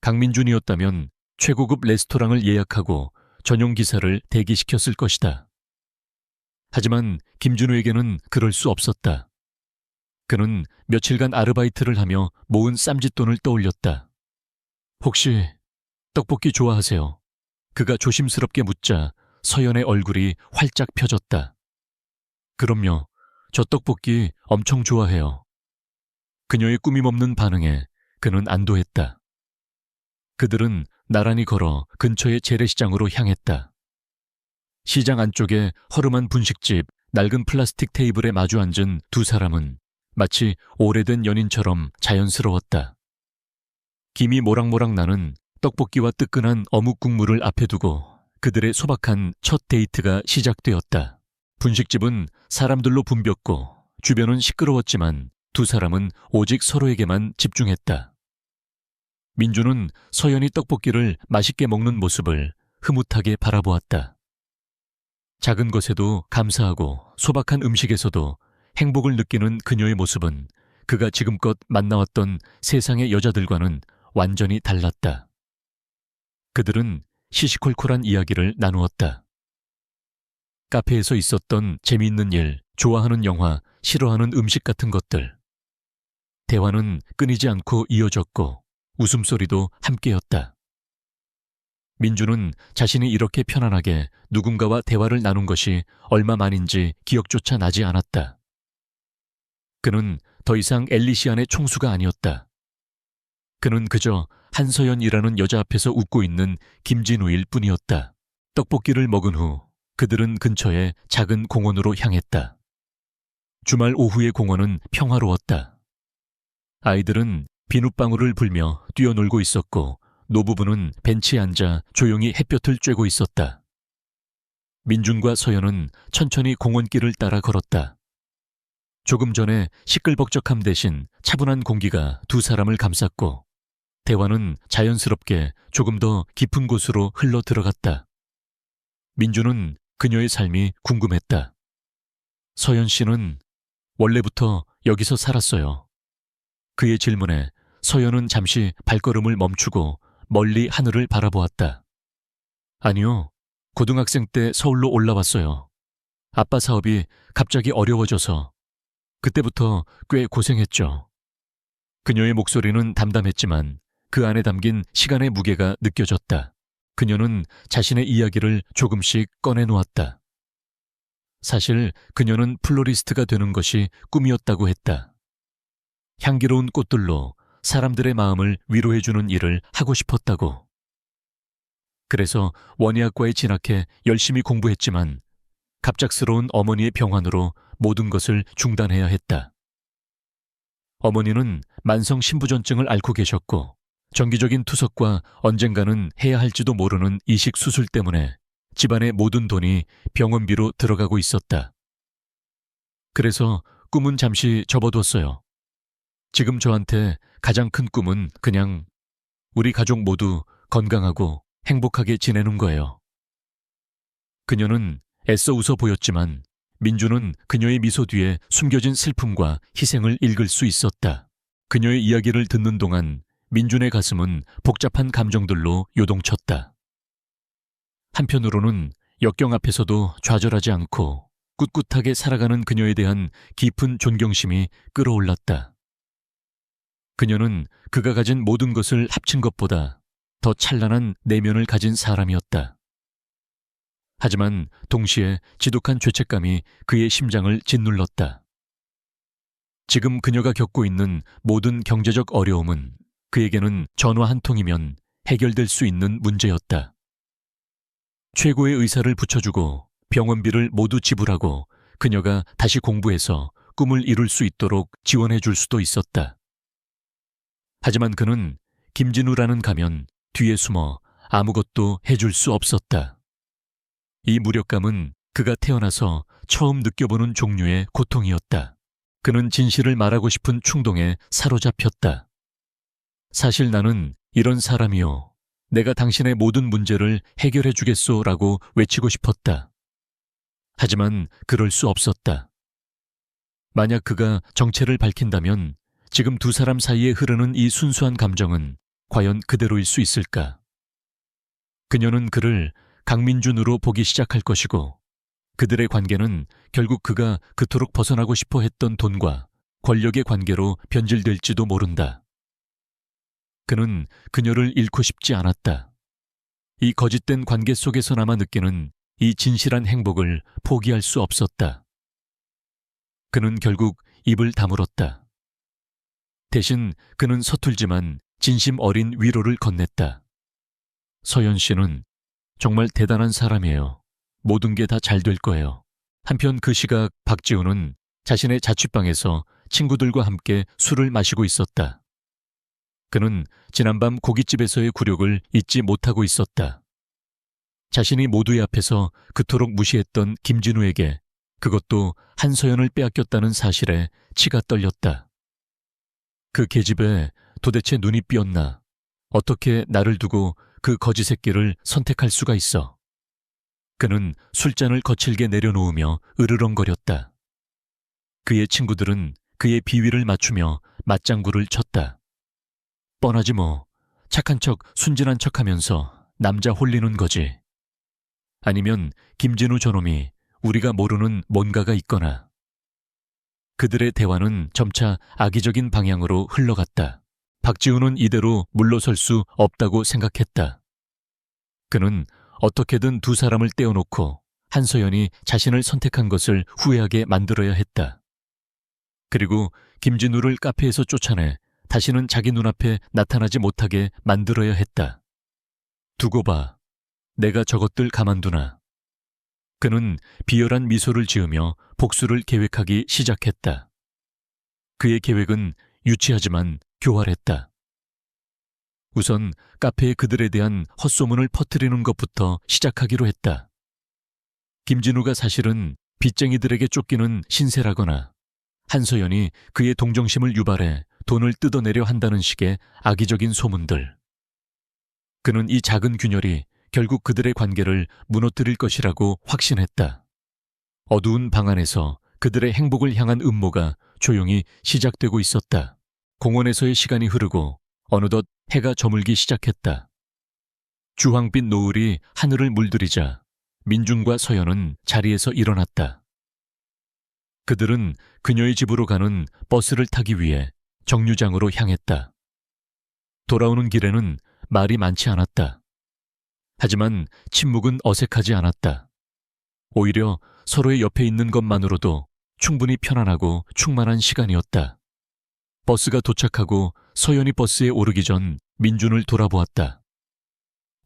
강민준이었다면 최고급 레스토랑을 예약하고 전용 기사를 대기시켰을 것이다. 하지만 김준우에게는 그럴 수 없었다. 그는 며칠간 아르바이트를 하며 모은 쌈짓돈을 떠올렸다. 혹시 떡볶이 좋아하세요? 그가 조심스럽게 묻자 서연의 얼굴이 활짝 펴졌다. 그럼요. 저 떡볶이 엄청 좋아해요. 그녀의 꾸밈없는 반응에 그는 안도했다. 그들은 나란히 걸어 근처의 재래시장으로 향했다. 시장 안쪽에 허름한 분식집, 낡은 플라스틱 테이블에 마주 앉은 두 사람은 마치 오래된 연인처럼 자연스러웠다. 김이 모락모락 나는 떡볶이와 뜨끈한 어묵 국물을 앞에 두고 그들의 소박한 첫 데이트가 시작되었다. 분식집은 사람들로 붐볐고 주변은 시끄러웠지만 두 사람은 오직 서로에게만 집중했다. 민주는 서연이 떡볶이를 맛있게 먹는 모습을 흐뭇하게 바라보았다. 작은 것에도 감사하고 소박한 음식에서도 행복을 느끼는 그녀의 모습은 그가 지금껏 만나왔던 세상의 여자들과는 완전히 달랐다. 그들은 시시콜콜한 이야기를 나누었다. 카페에서 있었던 재미있는 일, 좋아하는 영화, 싫어하는 음식 같은 것들. 대화는 끊이지 않고 이어졌고 웃음소리도 함께였다. 민주는 자신이 이렇게 편안하게 누군가와 대화를 나눈 것이 얼마만인지 기억조차 나지 않았다. 그는 더 이상 엘리시안의 총수가 아니었다. 그는 그저 한서연이라는 여자 앞에서 웃고 있는 김진우일 뿐이었다. 떡볶이를 먹은 후 그들은 근처의 작은 공원으로 향했다. 주말 오후의 공원은 평화로웠다. 아이들은 비눗방울을 불며 뛰어놀고 있었고 노부부는 벤치에 앉아 조용히 햇볕을 쬐고 있었다. 민준과 서연은 천천히 공원길을 따라 걸었다. 조금 전에 시끌벅적함 대신 차분한 공기가 두 사람을 감쌌고 대화는 자연스럽게 조금 더 깊은 곳으로 흘러 들어갔다. 민준은 그녀의 삶이 궁금했다. 서연 씨는 원래부터 여기서 살았어요. 그의 질문에 서연은 잠시 발걸음을 멈추고 멀리 하늘을 바라보았다. 아니요, 고등학생 때 서울로 올라왔어요. 아빠 사업이 갑자기 어려워져서 그때부터 꽤 고생했죠. 그녀의 목소리는 담담했지만 그 안에 담긴 시간의 무게가 느껴졌다. 그녀는 자신의 이야기를 조금씩 꺼내놓았다. 사실 그녀는 플로리스트가 되는 것이 꿈이었다고 했다. 향기로운 꽃들로 사람들의 마음을 위로해주는 일을 하고 싶었다고. 그래서 원예학과에 진학해 열심히 공부했지만 갑작스러운 어머니의 병환으로 모든 것을 중단해야 했다. 어머니는 만성 신부전증을 앓고 계셨고 정기적인 투석과 언젠가는 해야 할지도 모르는 이식 수술 때문에 집안의 모든 돈이 병원비로 들어가고 있었다. 그래서 꿈은 잠시 접어뒀어요. 지금 저한테 가장 큰 꿈은 그냥 우리 가족 모두 건강하고 행복하게 지내는 거예요. 그녀는 애써 웃어 보였지만 민주는 그녀의 미소 뒤에 숨겨진 슬픔과 희생을 읽을 수 있었다. 그녀의 이야기를 듣는 동안 민준의 가슴은 복잡한 감정들로 요동쳤다. 한편으로는 역경 앞에서도 좌절하지 않고 꿋꿋하게 살아가는 그녀에 대한 깊은 존경심이 끌어올랐다. 그녀는 그가 가진 모든 것을 합친 것보다 더 찬란한 내면을 가진 사람이었다. 하지만 동시에 지독한 죄책감이 그의 심장을 짓눌렀다. 지금 그녀가 겪고 있는 모든 경제적 어려움은 그에게는 전화 한 통이면 해결될 수 있는 문제였다. 최고의 의사를 붙여주고 병원비를 모두 지불하고 그녀가 다시 공부해서 꿈을 이룰 수 있도록 지원해 줄 수도 있었다. 하지만 그는 김진우라는 가면 뒤에 숨어 아무것도 해줄 수 없었다. 이 무력감은 그가 태어나서 처음 느껴보는 종류의 고통이었다. 그는 진실을 말하고 싶은 충동에 사로잡혔다. 사실 나는 이런 사람이요. 내가 당신의 모든 문제를 해결해 주겠소라고 외치고 싶었다. 하지만 그럴 수 없었다. 만약 그가 정체를 밝힌다면 지금 두 사람 사이에 흐르는 이 순수한 감정은 과연 그대로일 수 있을까? 그녀는 그를 강민준으로 보기 시작할 것이고 그들의 관계는 결국 그가 그토록 벗어나고 싶어 했던 돈과 권력의 관계로 변질될지도 모른다. 그는 그녀를 잃고 싶지 않았다. 이 거짓된 관계 속에서나마 느끼는 이 진실한 행복을 포기할 수 없었다. 그는 결국 입을 다물었다. 대신 그는 서툴지만 진심 어린 위로를 건넸다. 서연 씨는 정말 대단한 사람이에요. 모든 게 다 잘 될 거예요. 한편 그 시각 박지우는 자신의 자취방에서 친구들과 함께 술을 마시고 있었다. 그는 지난밤 고깃집에서의 굴욕을 잊지 못하고 있었다. 자신이 모두의 앞에서 그토록 무시했던 김진우에게 그것도 한서연을 빼앗겼다는 사실에 치가 떨렸다. 그 계집애 도대체 눈이 삐었나? 어떻게 나를 두고 그 거지 새끼를 선택할 수가 있어? 그는 술잔을 거칠게 내려놓으며 으르렁거렸다. 그의 친구들은 그의 비위를 맞추며 맞장구를 쳤다. 뻔하지 뭐. 착한 척 순진한 척하면서 남자 홀리는 거지. 아니면 김진우 저놈이 우리가 모르는 뭔가가 있거나. 그들의 대화는 점차 악의적인 방향으로 흘러갔다. 박지우는 이대로 물러설 수 없다고 생각했다. 그는 어떻게든 두 사람을 떼어놓고 한서연이 자신을 선택한 것을 후회하게 만들어야 했다. 그리고 김진우를 카페에서 쫓아내 다시는 자기 눈앞에 나타나지 못하게 만들어야 했다. 두고 봐. 내가 저것들 가만두나. 그는 비열한 미소를 지으며 복수를 계획하기 시작했다. 그의 계획은 유치하지만 교활했다. 우선 카페에 그들에 대한 헛소문을 퍼뜨리는 것부터 시작하기로 했다. 김진우가 사실은 빚쟁이들에게 쫓기는 신세라거나 한서연이 그의 동정심을 유발해 돈을 뜯어내려 한다는 식의 악의적인 소문들. 그는 이 작은 균열이 결국 그들의 관계를 무너뜨릴 것이라고 확신했다. 어두운 방 안에서 그들의 행복을 향한 음모가 조용히 시작되고 있었다. 공원에서의 시간이 흐르고 어느덧 해가 저물기 시작했다. 주황빛 노을이 하늘을 물들이자 민준과 서연은 자리에서 일어났다. 그들은 그녀의 집으로 가는 버스를 타기 위해 정류장으로 향했다. 돌아오는 길에는 말이 많지 않았다. 하지만 침묵은 어색하지 않았다. 오히려 서로의 옆에 있는 것만으로도 충분히 편안하고 충만한 시간이었다. 버스가 도착하고 서연이 버스에 오르기 전 민준을 돌아보았다.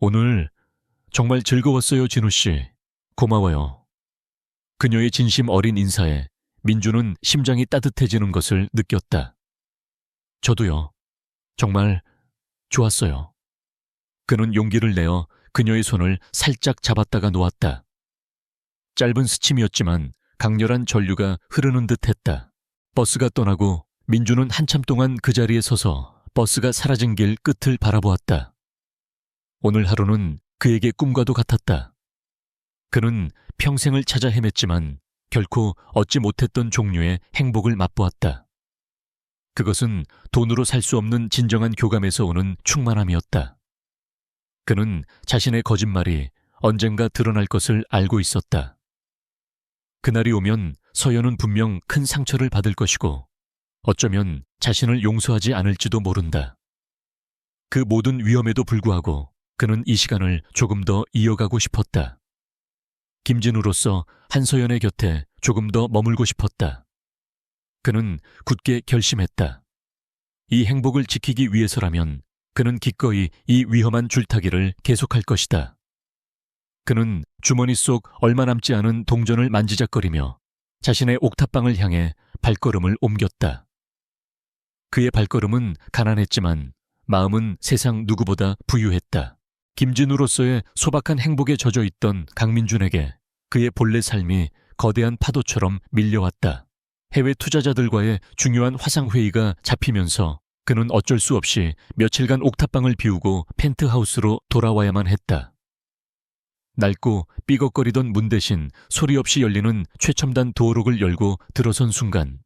오늘 정말 즐거웠어요, 진우 씨. 고마워요. 그녀의 진심 어린 인사에 민준은 심장이 따뜻해지는 것을 느꼈다. 저도요. 정말 좋았어요. 그는 용기를 내어 그녀의 손을 살짝 잡았다가 놓았다. 짧은 스침이었지만 강렬한 전류가 흐르는 듯했다. 버스가 떠나고 민준은 한참 동안 그 자리에 서서 버스가 사라진 길 끝을 바라보았다. 오늘 하루는 그에게 꿈과도 같았다. 그는 평생을 찾아 헤맸지만 결코 얻지 못했던 종류의 행복을 맛보았다. 그것은 돈으로 살 수 없는 진정한 교감에서 오는 충만함이었다. 그는 자신의 거짓말이 언젠가 드러날 것을 알고 있었다. 그날이 오면 서연은 분명 큰 상처를 받을 것이고 어쩌면 자신을 용서하지 않을지도 모른다. 그 모든 위험에도 불구하고 그는 이 시간을 조금 더 이어가고 싶었다. 김진우로서 한서연의 곁에 조금 더 머물고 싶었다. 그는 굳게 결심했다. 이 행복을 지키기 위해서라면 그는 기꺼이 이 위험한 줄타기를 계속할 것이다. 그는 주머니 속 얼마 남지 않은 동전을 만지작거리며 자신의 옥탑방을 향해 발걸음을 옮겼다. 그의 발걸음은 가난했지만 마음은 세상 누구보다 부유했다. 김진우로서의 소박한 행복에 젖어 있던 강민준에게 그의 본래 삶이 거대한 파도처럼 밀려왔다. 해외 투자자들과의 중요한 화상회의가 잡히면서 그는 어쩔 수 없이 며칠간 옥탑방을 비우고 펜트하우스로 돌아와야만 했다. 낡고 삐걱거리던 문 대신 소리 없이 열리는 최첨단 도어록을 열고 들어선 순간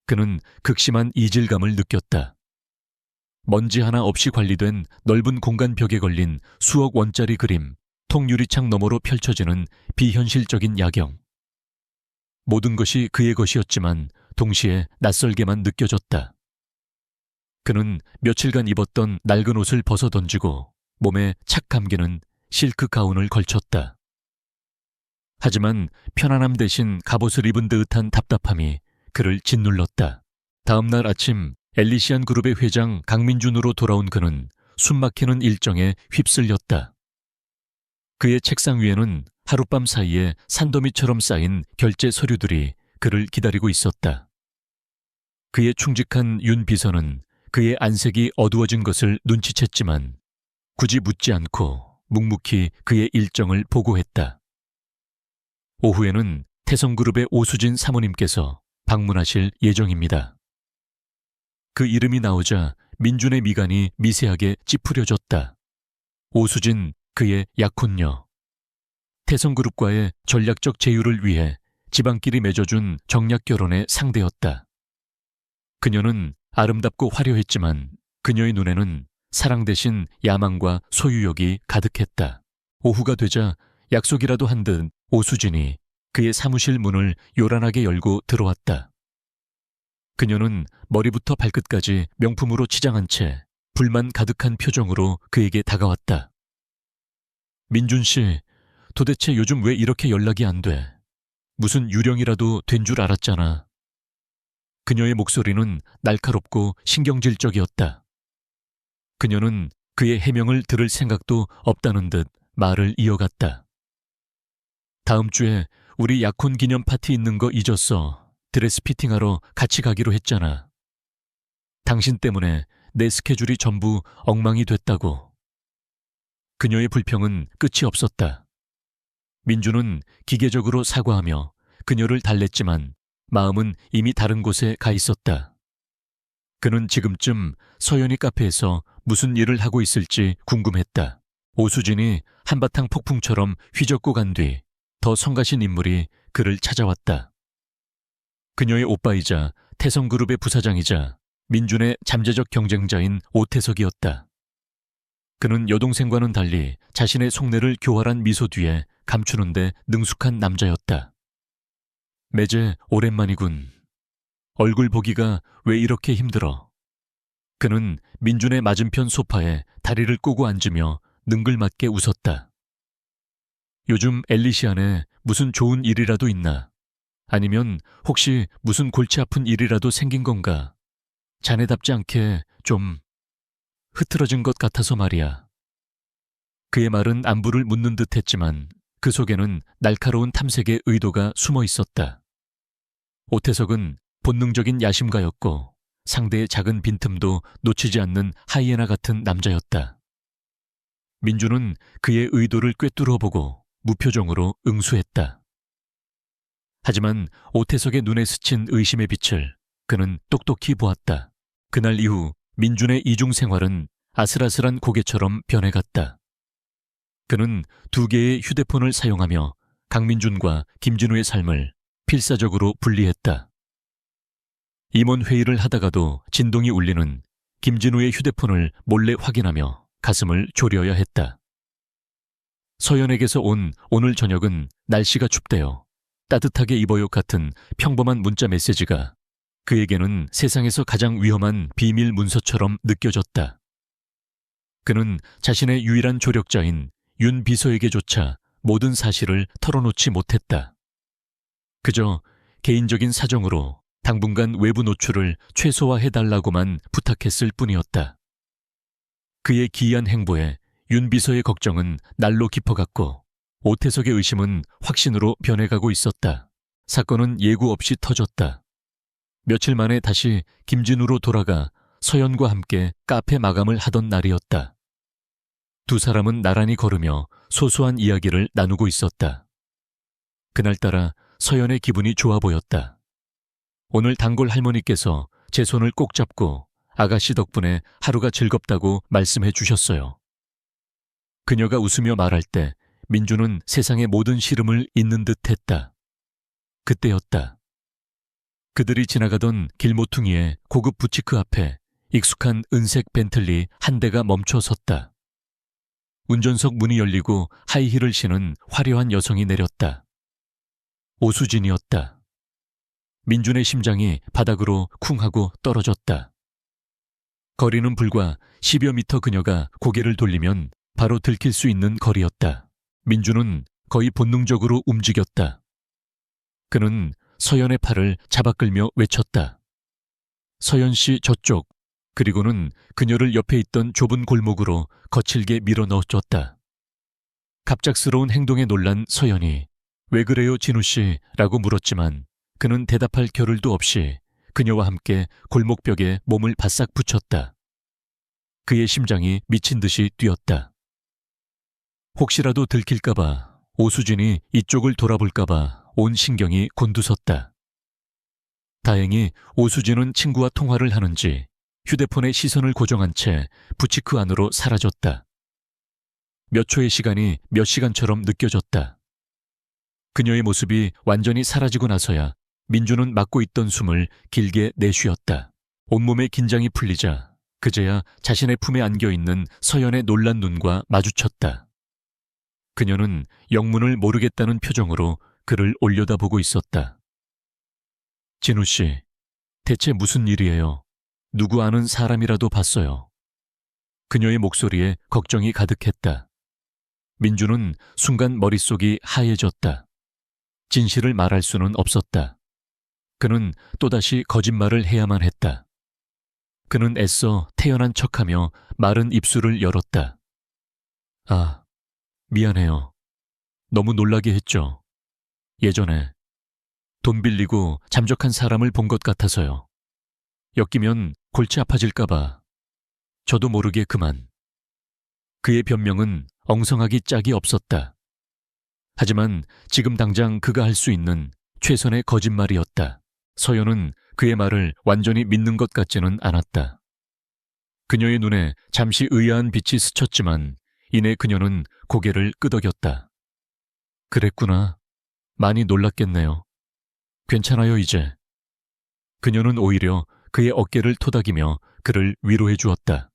그는 극심한 이질감을 느꼈다. 먼지 하나 없이 관리된 넓은 공간 벽에 걸린 수억 원짜리 그림, 통유리창 너머로 펼쳐지는 비현실적인 야경. 모든 것이 그의 것이었지만 동시에 낯설게만 느껴졌다. 그는 며칠간 입었던 낡은 옷을 벗어던지고 몸에 착 감기는 실크 가운을 걸쳤다. 하지만 편안함 대신 갑옷을 입은 듯한 답답함이 그를 짓눌렀다. 다음 날 아침 엘리시안 그룹의 회장 강민준으로 돌아온 그는 숨막히는 일정에 휩쓸렸다. 그의 책상 위에는 하룻밤 사이에 산더미처럼 쌓인 결제 서류들이 그를 기다리고 있었다. 그의 충직한 윤 비서는 그의 안색이 어두워진 것을 눈치챘지만 굳이 묻지 않고 묵묵히 그의 일정을 보고했다. 오후에는 태성그룹의 오수진 사모님께서 방문하실 예정입니다. 그 이름이 나오자 민준의 미간이 미세하게 찌푸려졌다. 오수진, 그의 약혼녀. 태성그룹과의 전략적 제휴를 위해 지방끼리 맺어준 정략 결혼의 상대였다. 그녀는 아름답고 화려했지만 그녀의 눈에는 사랑 대신 야망과 소유욕이 가득했다. 오후가 되자 약속이라도 한 듯 오수진이 그의 사무실 문을 요란하게 열고 들어왔다. 그녀는 머리부터 발끝까지 명품으로 치장한 채 불만 가득한 표정으로 그에게 다가왔다. 민준 씨, 도대체 요즘 왜 이렇게 연락이 안 돼? 무슨 유령이라도 된 줄 알았잖아. 그녀의 목소리는 날카롭고 신경질적이었다. 그녀는 그의 해명을 들을 생각도 없다는 듯 말을 이어갔다. 다음 주에 우리 약혼 기념 파티 있는 거 잊었어. 드레스 피팅하러 같이 가기로 했잖아. 당신 때문에 내 스케줄이 전부 엉망이 됐다고. 그녀의 불평은 끝이 없었다. 민주는 기계적으로 사과하며 그녀를 달랬지만 마음은 이미 다른 곳에 가 있었다. 그는 지금쯤 서연이 카페에서 무슨 일을 하고 있을지 궁금했다. 오수진이 한바탕 폭풍처럼 휘젓고 간 뒤 더 성가신 인물이 그를 찾아왔다. 그녀의 오빠이자 태성그룹의 부사장이자 민준의 잠재적 경쟁자인 오태석이었다. 그는 여동생과는 달리 자신의 속내를 교활한 미소 뒤에 감추는데 능숙한 남자였다. 매제 오랜만이군. 얼굴 보기가 왜 이렇게 힘들어? 그는 민준의 맞은편 소파에 다리를 꼬고 앉으며 능글맞게 웃었다. 요즘 엘리시안에 무슨 좋은 일이라도 있나? 아니면 혹시 무슨 골치 아픈 일이라도 생긴 건가? 자네답지 않게 좀 흐트러진 것 같아서 말이야. 그의 말은 안부를 묻는 듯 했지만 그 속에는 날카로운 탐색의 의도가 숨어 있었다. 오태석은 본능적인 야심가였고 상대의 작은 빈틈도 놓치지 않는 하이에나 같은 남자였다. 민주는 그의 의도를 꿰뚫어 보고 무표정으로 응수했다. 하지만 오태석의 눈에 스친 의심의 빛을 그는 똑똑히 보았다. 그날 이후 민준의 이중 생활은 아슬아슬한 고개처럼 변해갔다. 그는 2개의 휴대폰을 사용하며 강민준과 김진우의 삶을 필사적으로 분리했다. 임원회의를 하다가도 진동이 울리는 김진우의 휴대폰을 몰래 확인하며 가슴을 졸여야 했다. 서연에게서 온 오늘 저녁은 날씨가 춥대요. 따뜻하게 입어요 같은 평범한 문자 메시지가 그에게는 세상에서 가장 위험한 비밀 문서처럼 느껴졌다. 그는 자신의 유일한 조력자인 윤 비서에게조차 모든 사실을 털어놓지 못했다. 그저 개인적인 사정으로 당분간 외부 노출을 최소화해달라고만 부탁했을 뿐이었다. 그의 기이한 행보에 윤 비서의 걱정은 날로 깊어갔고 오태석의 의심은 확신으로 변해가고 있었다. 사건은 예고 없이 터졌다. 며칠 만에 다시 김진우로 돌아가 서연과 함께 카페 마감을 하던 날이었다. 두 사람은 나란히 걸으며 소소한 이야기를 나누고 있었다. 그날따라 서연의 기분이 좋아 보였다. 오늘 단골 할머니께서 제 손을 꼭 잡고 아가씨 덕분에 하루가 즐겁다고 말씀해 주셨어요. 그녀가 웃으며 말할 때 민주는 세상의 모든 시름을 잊는 듯 했다. 그때였다. 그들이 지나가던 길모퉁이의 고급 부티크 앞에 익숙한 은색 벤틀리 한 대가 멈춰 섰다. 운전석 문이 열리고 하이힐을 신은 화려한 여성이 내렸다. 오수진이었다. 민준의 심장이 바닥으로 쿵 하고 떨어졌다. 거리는 불과 10여 미터 그녀가 고개를 돌리면 바로 들킬 수 있는 거리였다. 민준은 거의 본능적으로 움직였다. 그는 서연의 팔을 잡아 끌며 외쳤다. 서연 씨 저쪽, 그리고는 그녀를 옆에 있던 좁은 골목으로 거칠게 밀어 넣어줬다. 갑작스러운 행동에 놀란 서연이 왜 그래요 진우 씨? 라고 물었지만 그는 대답할 겨를도 없이 그녀와 함께 골목벽에 몸을 바싹 붙였다. 그의 심장이 미친 듯이 뛰었다. 혹시라도 들킬까봐, 오수진이 이쪽을 돌아볼까봐 온 신경이 곤두섰다. 다행히 오수진은 친구와 통화를 하는지 휴대폰에 시선을 고정한 채 부티크 안으로 사라졌다. 몇 초의 시간이 몇 시간처럼 느껴졌다. 그녀의 모습이 완전히 사라지고 나서야 민주는 막고 있던 숨을 길게 내쉬었다. 온몸의 긴장이 풀리자 그제야 자신의 품에 안겨있는 서연의 놀란 눈과 마주쳤다. 그녀는 영문을 모르겠다는 표정으로 그를 올려다보고 있었다. 진우 씨, 대체 무슨 일이에요? 누구 아는 사람이라도 봤어요. 그녀의 목소리에 걱정이 가득했다. 민주는 순간 머릿속이 하얘졌다. 진실을 말할 수는 없었다. 그는 또다시 거짓말을 해야만 했다. 그는 애써 태연한 척하며 마른 입술을 열었다. 아, 미안해요. 너무 놀라게 했죠. 예전에 돈 빌리고 잠적한 사람을 본 것 같아서요. 엮이면 골치 아파질까봐 저도 모르게 그만. 그의 변명은 엉성하기 짝이 없었다. 하지만 지금 당장 그가 할 수 있는 최선의 거짓말이었다. 서연은 그의 말을 완전히 믿는 것 같지는 않았다. 그녀의 눈에 잠시 의아한 빛이 스쳤지만 이내 그녀는 고개를 끄덕였다. 그랬구나. 많이 놀랐겠네요. 괜찮아요 이제. 그녀는 오히려 그의 어깨를 토닥이며 그를 위로해 주었다.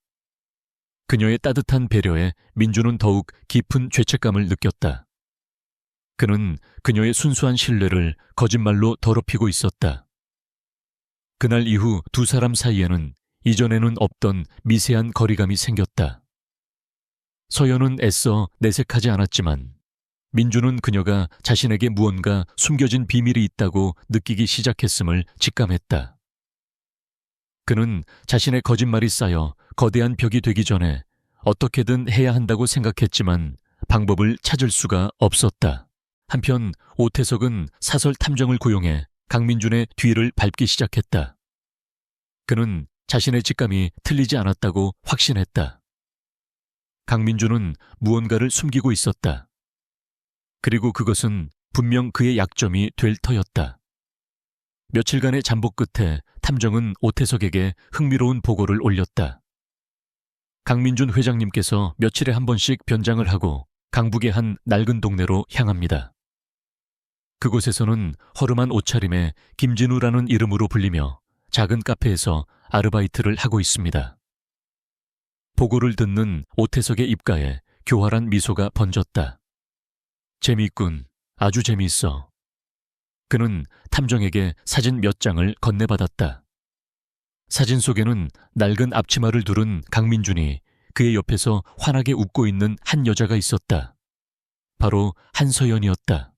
그녀의 따뜻한 배려에 민주는 더욱 깊은 죄책감을 느꼈다. 그는 그녀의 순수한 신뢰를 거짓말로 더럽히고 있었다. 그날 이후 두 사람 사이에는 이전에는 없던 미세한 거리감이 생겼다. 서연은 애써 내색하지 않았지만 민주는 그녀가 자신에게 무언가 숨겨진 비밀이 있다고 느끼기 시작했음을 직감했다. 그는 자신의 거짓말이 쌓여 거대한 벽이 되기 전에 어떻게든 해야 한다고 생각했지만 방법을 찾을 수가 없었다. 한편 오태석은 사설 탐정을 고용해 강민준의 뒤를 밟기 시작했다. 그는 자신의 직감이 틀리지 않았다고 확신했다. 강민준은 무언가를 숨기고 있었다. 그리고 그것은 분명 그의 약점이 될 터였다. 며칠간의 잠복 끝에 탐정은 오태석에게 흥미로운 보고를 올렸다. 강민준 회장님께서 며칠에 한 번씩 변장을 하고 강북의 한 낡은 동네로 향합니다. 그곳에서는 허름한 옷차림에 김진우라는 이름으로 불리며 작은 카페에서 아르바이트를 하고 있습니다. 보고를 듣는 오태석의 입가에 교활한 미소가 번졌다. 재미있군. 아주 재미있어. 그는 탐정에게 사진 몇 장을 건네받았다. 사진 속에는 낡은 앞치마를 두른 강민준이 그의 옆에서 환하게 웃고 있는 한 여자가 있었다. 바로 한서연이었다.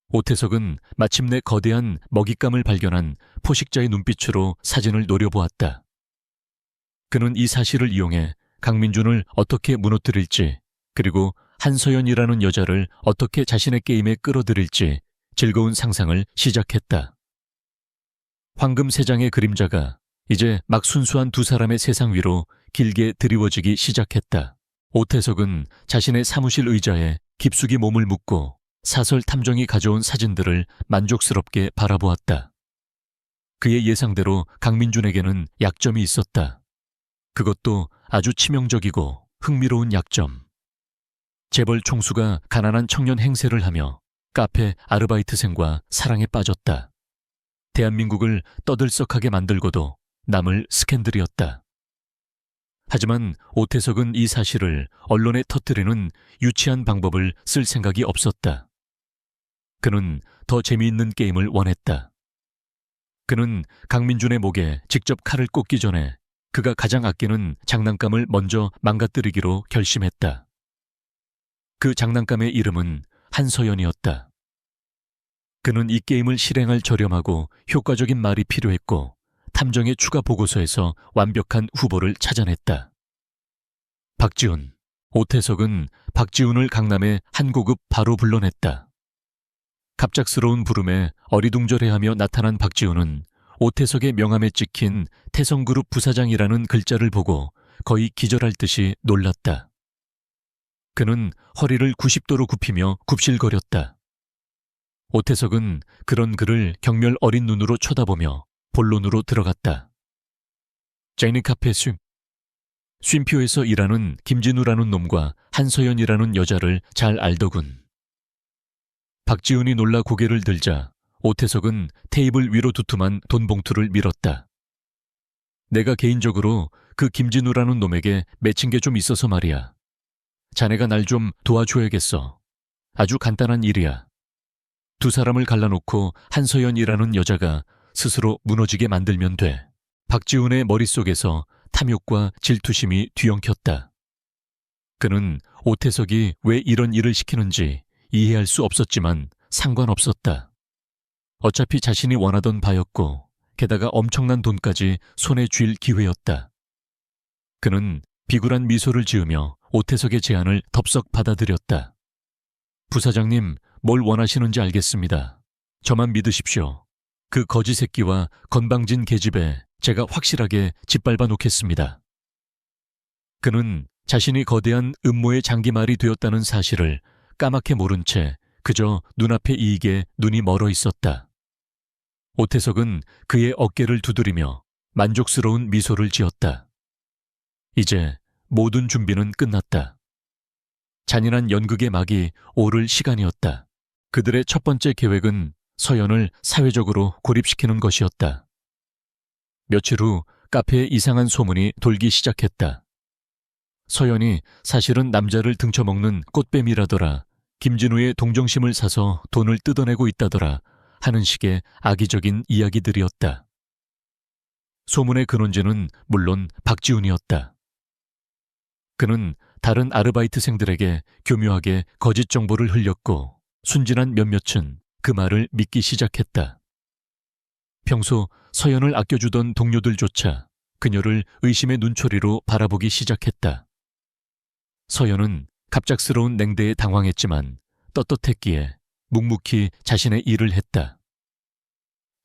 오태석은 마침내 거대한 먹잇감을 발견한 포식자의 눈빛으로 사진을 노려보았다. 그는 이 사실을 이용해 강민준을 어떻게 무너뜨릴지, 그리고 한서연이라는 여자를 어떻게 자신의 게임에 끌어들일지 즐거운 상상을 시작했다. 황금 세 장의 그림자가 이제 막 순수한 두 사람의 세상 위로 길게 드리워지기 시작했다. 오태석은 자신의 사무실 의자에 깊숙이 몸을 묻고 사설 탐정이 가져온 사진들을 만족스럽게 바라보았다. 그의 예상대로 강민준에게는 약점이 있었다. 그것도 아주 치명적이고 흥미로운 약점. 재벌 총수가 가난한 청년 행세를 하며 카페 아르바이트생과 사랑에 빠졌다. 대한민국을 떠들썩하게 만들고도 남을 스캔들이었다. 하지만 오태석은 이 사실을 언론에 터뜨리는 유치한 방법을 쓸 생각이 없었다. 그는 더 재미있는 게임을 원했다. 그는 강민준의 목에 직접 칼을 꽂기 전에 그가 가장 아끼는 장난감을 먼저 망가뜨리기로 결심했다. 그 장난감의 이름은 한서연이었다. 그는 이 게임을 실행할 저렴하고 효과적인 말이 필요했고 탐정의 추가 보고서에서 완벽한 후보를 찾아냈다. 박지훈. 오태석은 박지훈을 강남의 한 고급 바로 불러냈다. 갑작스러운 부름에 어리둥절해하며 나타난 박지훈은 오태석의 명함에 찍힌 태성그룹 부사장이라는 글자를 보고 거의 기절할 듯이 놀랐다. 그는 허리를 90도로 굽히며 굽실거렸다. 오태석은 그런 그를 경멸 어린 눈으로 쳐다보며 본론으로 들어갔다. 제니 카페 쉼표에서 일하는 김진우라는 놈과 한서연이라는 여자를 잘 알더군. 박지훈이 놀라 고개를 들자 오태석은 테이블 위로 두툼한 돈 봉투를 밀었다. 내가 개인적으로 그 김진우라는 놈에게 맺힌 게 좀 있어서 말이야. 자네가 날 좀 도와줘야겠어. 아주 간단한 일이야. 두 사람을 갈라놓고 한서연이라는 여자가 스스로 무너지게 만들면 돼. 박지훈의 머릿속에서 탐욕과 질투심이 뒤엉켰다. 그는 오태석이 왜 이런 일을 시키는지 이해할 수 없었지만 상관없었다. 어차피 자신이 원하던 바였고 게다가 엄청난 돈까지 손에 쥘 기회였다. 그는 비굴한 미소를 지으며 오태석의 제안을 덥석 받아들였다. 부사장님, 뭘 원하시는지 알겠습니다. 저만 믿으십시오. 그 거지 새끼와 건방진 계집애 제가 확실하게 짓밟아 놓겠습니다. 그는 자신이 거대한 음모의 장기말이 되었다는 사실을 까맣게 모른 채 그저 눈앞의 이익에 눈이 멀어 있었다. 오태석은 그의 어깨를 두드리며 만족스러운 미소를 지었다. 이제 모든 준비는 끝났다. 잔인한 연극의 막이 오를 시간이었다. 그들의 첫 번째 계획은 서연을 사회적으로 고립시키는 것이었다. 며칠 후 카페에 이상한 소문이 돌기 시작했다. 서연이 사실은 남자를 등쳐먹는 꽃뱀이라더라, 김진우의 동정심을 사서 돈을 뜯어내고 있다더라 하는 식의 악의적인 이야기들이었다. 소문의 근원지는 물론 박지훈이었다. 그는 다른 아르바이트생들에게 교묘하게 거짓 정보를 흘렸고 순진한 몇몇은 그 말을 믿기 시작했다. 평소 서연을 아껴주던 동료들조차 그녀를 의심의 눈초리로 바라보기 시작했다. 서연은 갑작스러운 냉대에 당황했지만 떳떳했기에 묵묵히 자신의 일을 했다.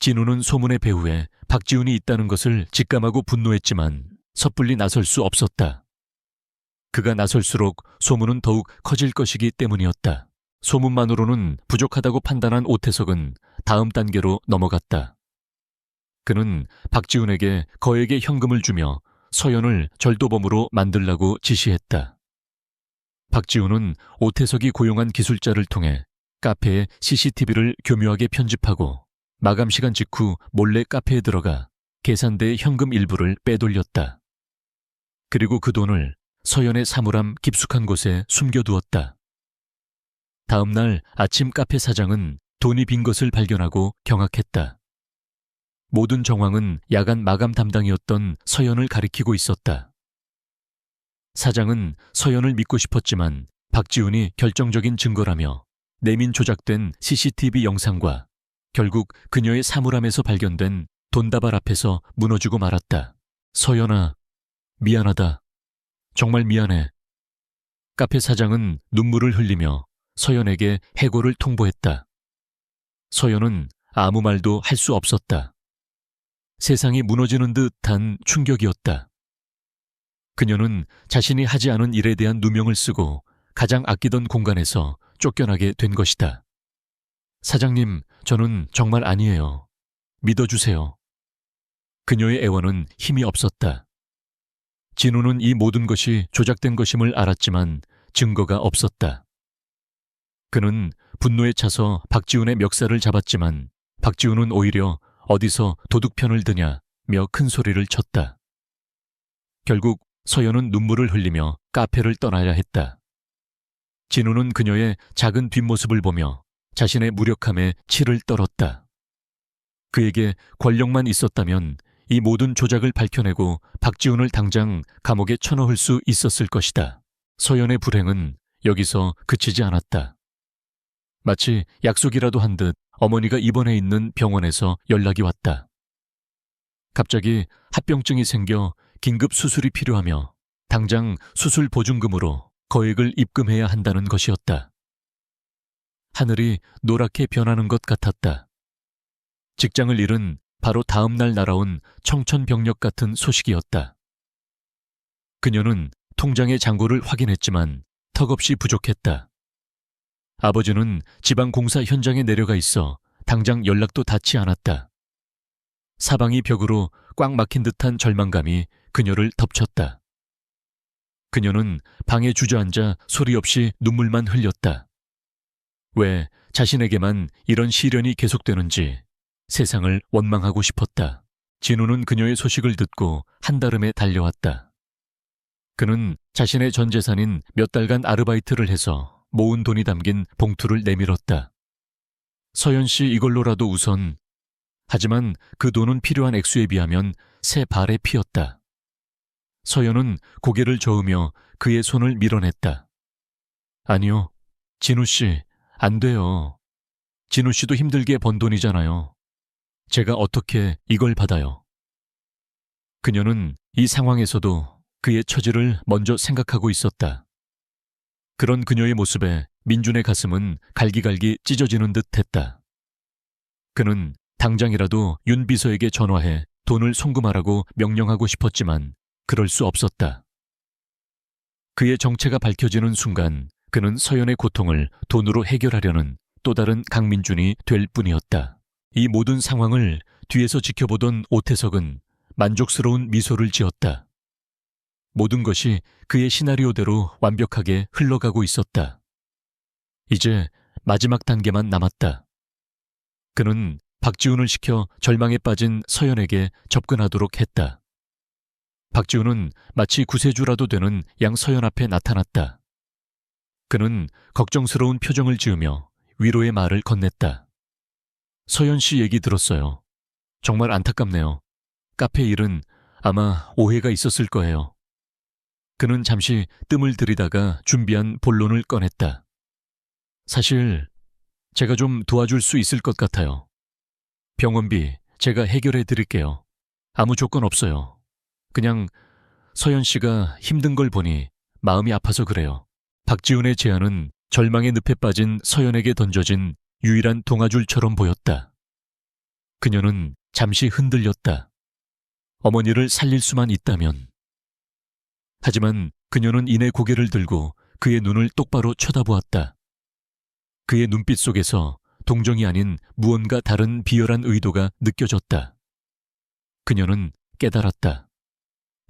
진우는 소문의 배후에 박지훈이 있다는 것을 직감하고 분노했지만 섣불리 나설 수 없었다. 그가 나설수록 소문은 더욱 커질 것이기 때문이었다. 소문만으로는 부족하다고 판단한 오태석은 다음 단계로 넘어갔다. 그는 박지훈에게 거액의 현금을 주며 서연을 절도범으로 만들라고 지시했다. 박지훈은 오태석이 고용한 기술자를 통해 카페에 CCTV를 교묘하게 편집하고 마감 시간 직후 몰래 카페에 들어가 계산대의 현금 일부를 빼돌렸다. 그리고 그 돈을 서연의 사물함 깊숙한 곳에 숨겨두었다. 다음 날 아침 카페 사장은 돈이 빈 것을 발견하고 경악했다. 모든 정황은 야간 마감 담당이었던 서연을 가리키고 있었다. 사장은 서연을 믿고 싶었지만 박지훈이 결정적인 증거라며 내민 조작된 CCTV 영상과 결국 그녀의 사물함에서 발견된 돈다발 앞에서 무너지고 말았다. 서연아, 미안하다. 정말 미안해. 카페 사장은 눈물을 흘리며 서연에게 해고를 통보했다. 서연은 아무 말도 할 수 없었다. 세상이 무너지는 듯한 충격이었다. 그녀는 자신이 하지 않은 일에 대한 누명을 쓰고 가장 아끼던 공간에서 쫓겨나게 된 것이다. 사장님, 저는 정말 아니에요. 믿어주세요. 그녀의 애원은 힘이 없었다. 진우는 이 모든 것이 조작된 것임을 알았지만 증거가 없었다. 그는 분노에 차서 박지훈의 멱살을 잡았지만 박지훈은 오히려 어디서 도둑편을 드냐며 큰 소리를 쳤다. 결국 서연은 눈물을 흘리며 카페를 떠나야 했다. 진우는 그녀의 작은 뒷모습을 보며 자신의 무력함에 치를 떨었다. 그에게 권력만 있었다면 이 모든 조작을 밝혀내고 박지훈을 당장 감옥에 쳐넣을 수 있었을 것이다. 서연의 불행은 여기서 그치지 않았다. 마치 약속이라도 한 듯 어머니가 입원해 있는 병원에서 연락이 왔다. 갑자기 합병증이 생겨 긴급 수술이 필요하며 당장 수술 보증금으로 거액을 입금해야 한다는 것이었다. 하늘이 노랗게 변하는 것 같았다. 직장을 잃은 바로 다음 날 날아온 청천벽력 같은 소식이었다. 그녀는 통장의 잔고를 확인했지만 턱없이 부족했다. 아버지는 지방공사 현장에 내려가 있어 당장 연락도 닿지 않았다. 사방이 벽으로 꽉 막힌 듯한 절망감이 그녀를 덮쳤다. 그녀는 방에 주저앉아 소리 없이 눈물만 흘렸다. 왜 자신에게만 이런 시련이 계속되는지 세상을 원망하고 싶었다. 진우는 그녀의 소식을 듣고 한달음에 달려왔다. 그는 자신의 전 재산인 몇 달간 아르바이트를 해서 모은 돈이 담긴 봉투를 내밀었다. 서연 씨 이걸로라도 우선. 하지만 그 돈은 필요한 액수에 비하면 새 발에 피었다. 서연은 고개를 저으며 그의 손을 밀어냈다. 아니요, 진우 씨, 안 돼요. 진우 씨도 힘들게 번 돈이잖아요. 제가 어떻게 이걸 받아요? 그녀는 이 상황에서도 그의 처지를 먼저 생각하고 있었다. 그런 그녀의 모습에 민준의 가슴은 갈기갈기 찢어지는 듯 했다. 그는 당장이라도 윤 비서에게 전화해 돈을 송금하라고 명령하고 싶었지만 그럴 수 없었다. 그의 정체가 밝혀지는 순간 그는 서연의 고통을 돈으로 해결하려는 또 다른 강민준이 될 뿐이었다. 이 모든 상황을 뒤에서 지켜보던 오태석은 만족스러운 미소를 지었다. 모든 것이 그의 시나리오대로 완벽하게 흘러가고 있었다. 이제 마지막 단계만 남았다. 그는 박지훈을 시켜 절망에 빠진 서연에게 접근하도록 했다. 박지훈은 마치 구세주라도 되는 양서연 앞에 나타났다. 그는 걱정스러운 표정을 지으며 위로의 말을 건넸다. 서연 씨 얘기 들었어요. 정말 안타깝네요. 카페 일은 아마 오해가 있었을 거예요. 그는 잠시 뜸을 들이다가 준비한 본론을 꺼냈다. 사실 제가 좀 도와줄 수 있을 것 같아요. 병원비 제가 해결해 드릴게요. 아무 조건 없어요. 그냥 서연 씨가 힘든 걸 보니 마음이 아파서 그래요. 박지훈의 제안은 절망의 늪에 빠진 서연에게 던져진 유일한 동아줄처럼 보였다. 그녀는 잠시 흔들렸다. 어머니를 살릴 수만 있다면. 하지만 그녀는 이내 고개를 들고 그의 눈을 똑바로 쳐다보았다. 그의 눈빛 속에서 동정이 아닌 무언가 다른 비열한 의도가 느껴졌다. 그녀는 깨달았다.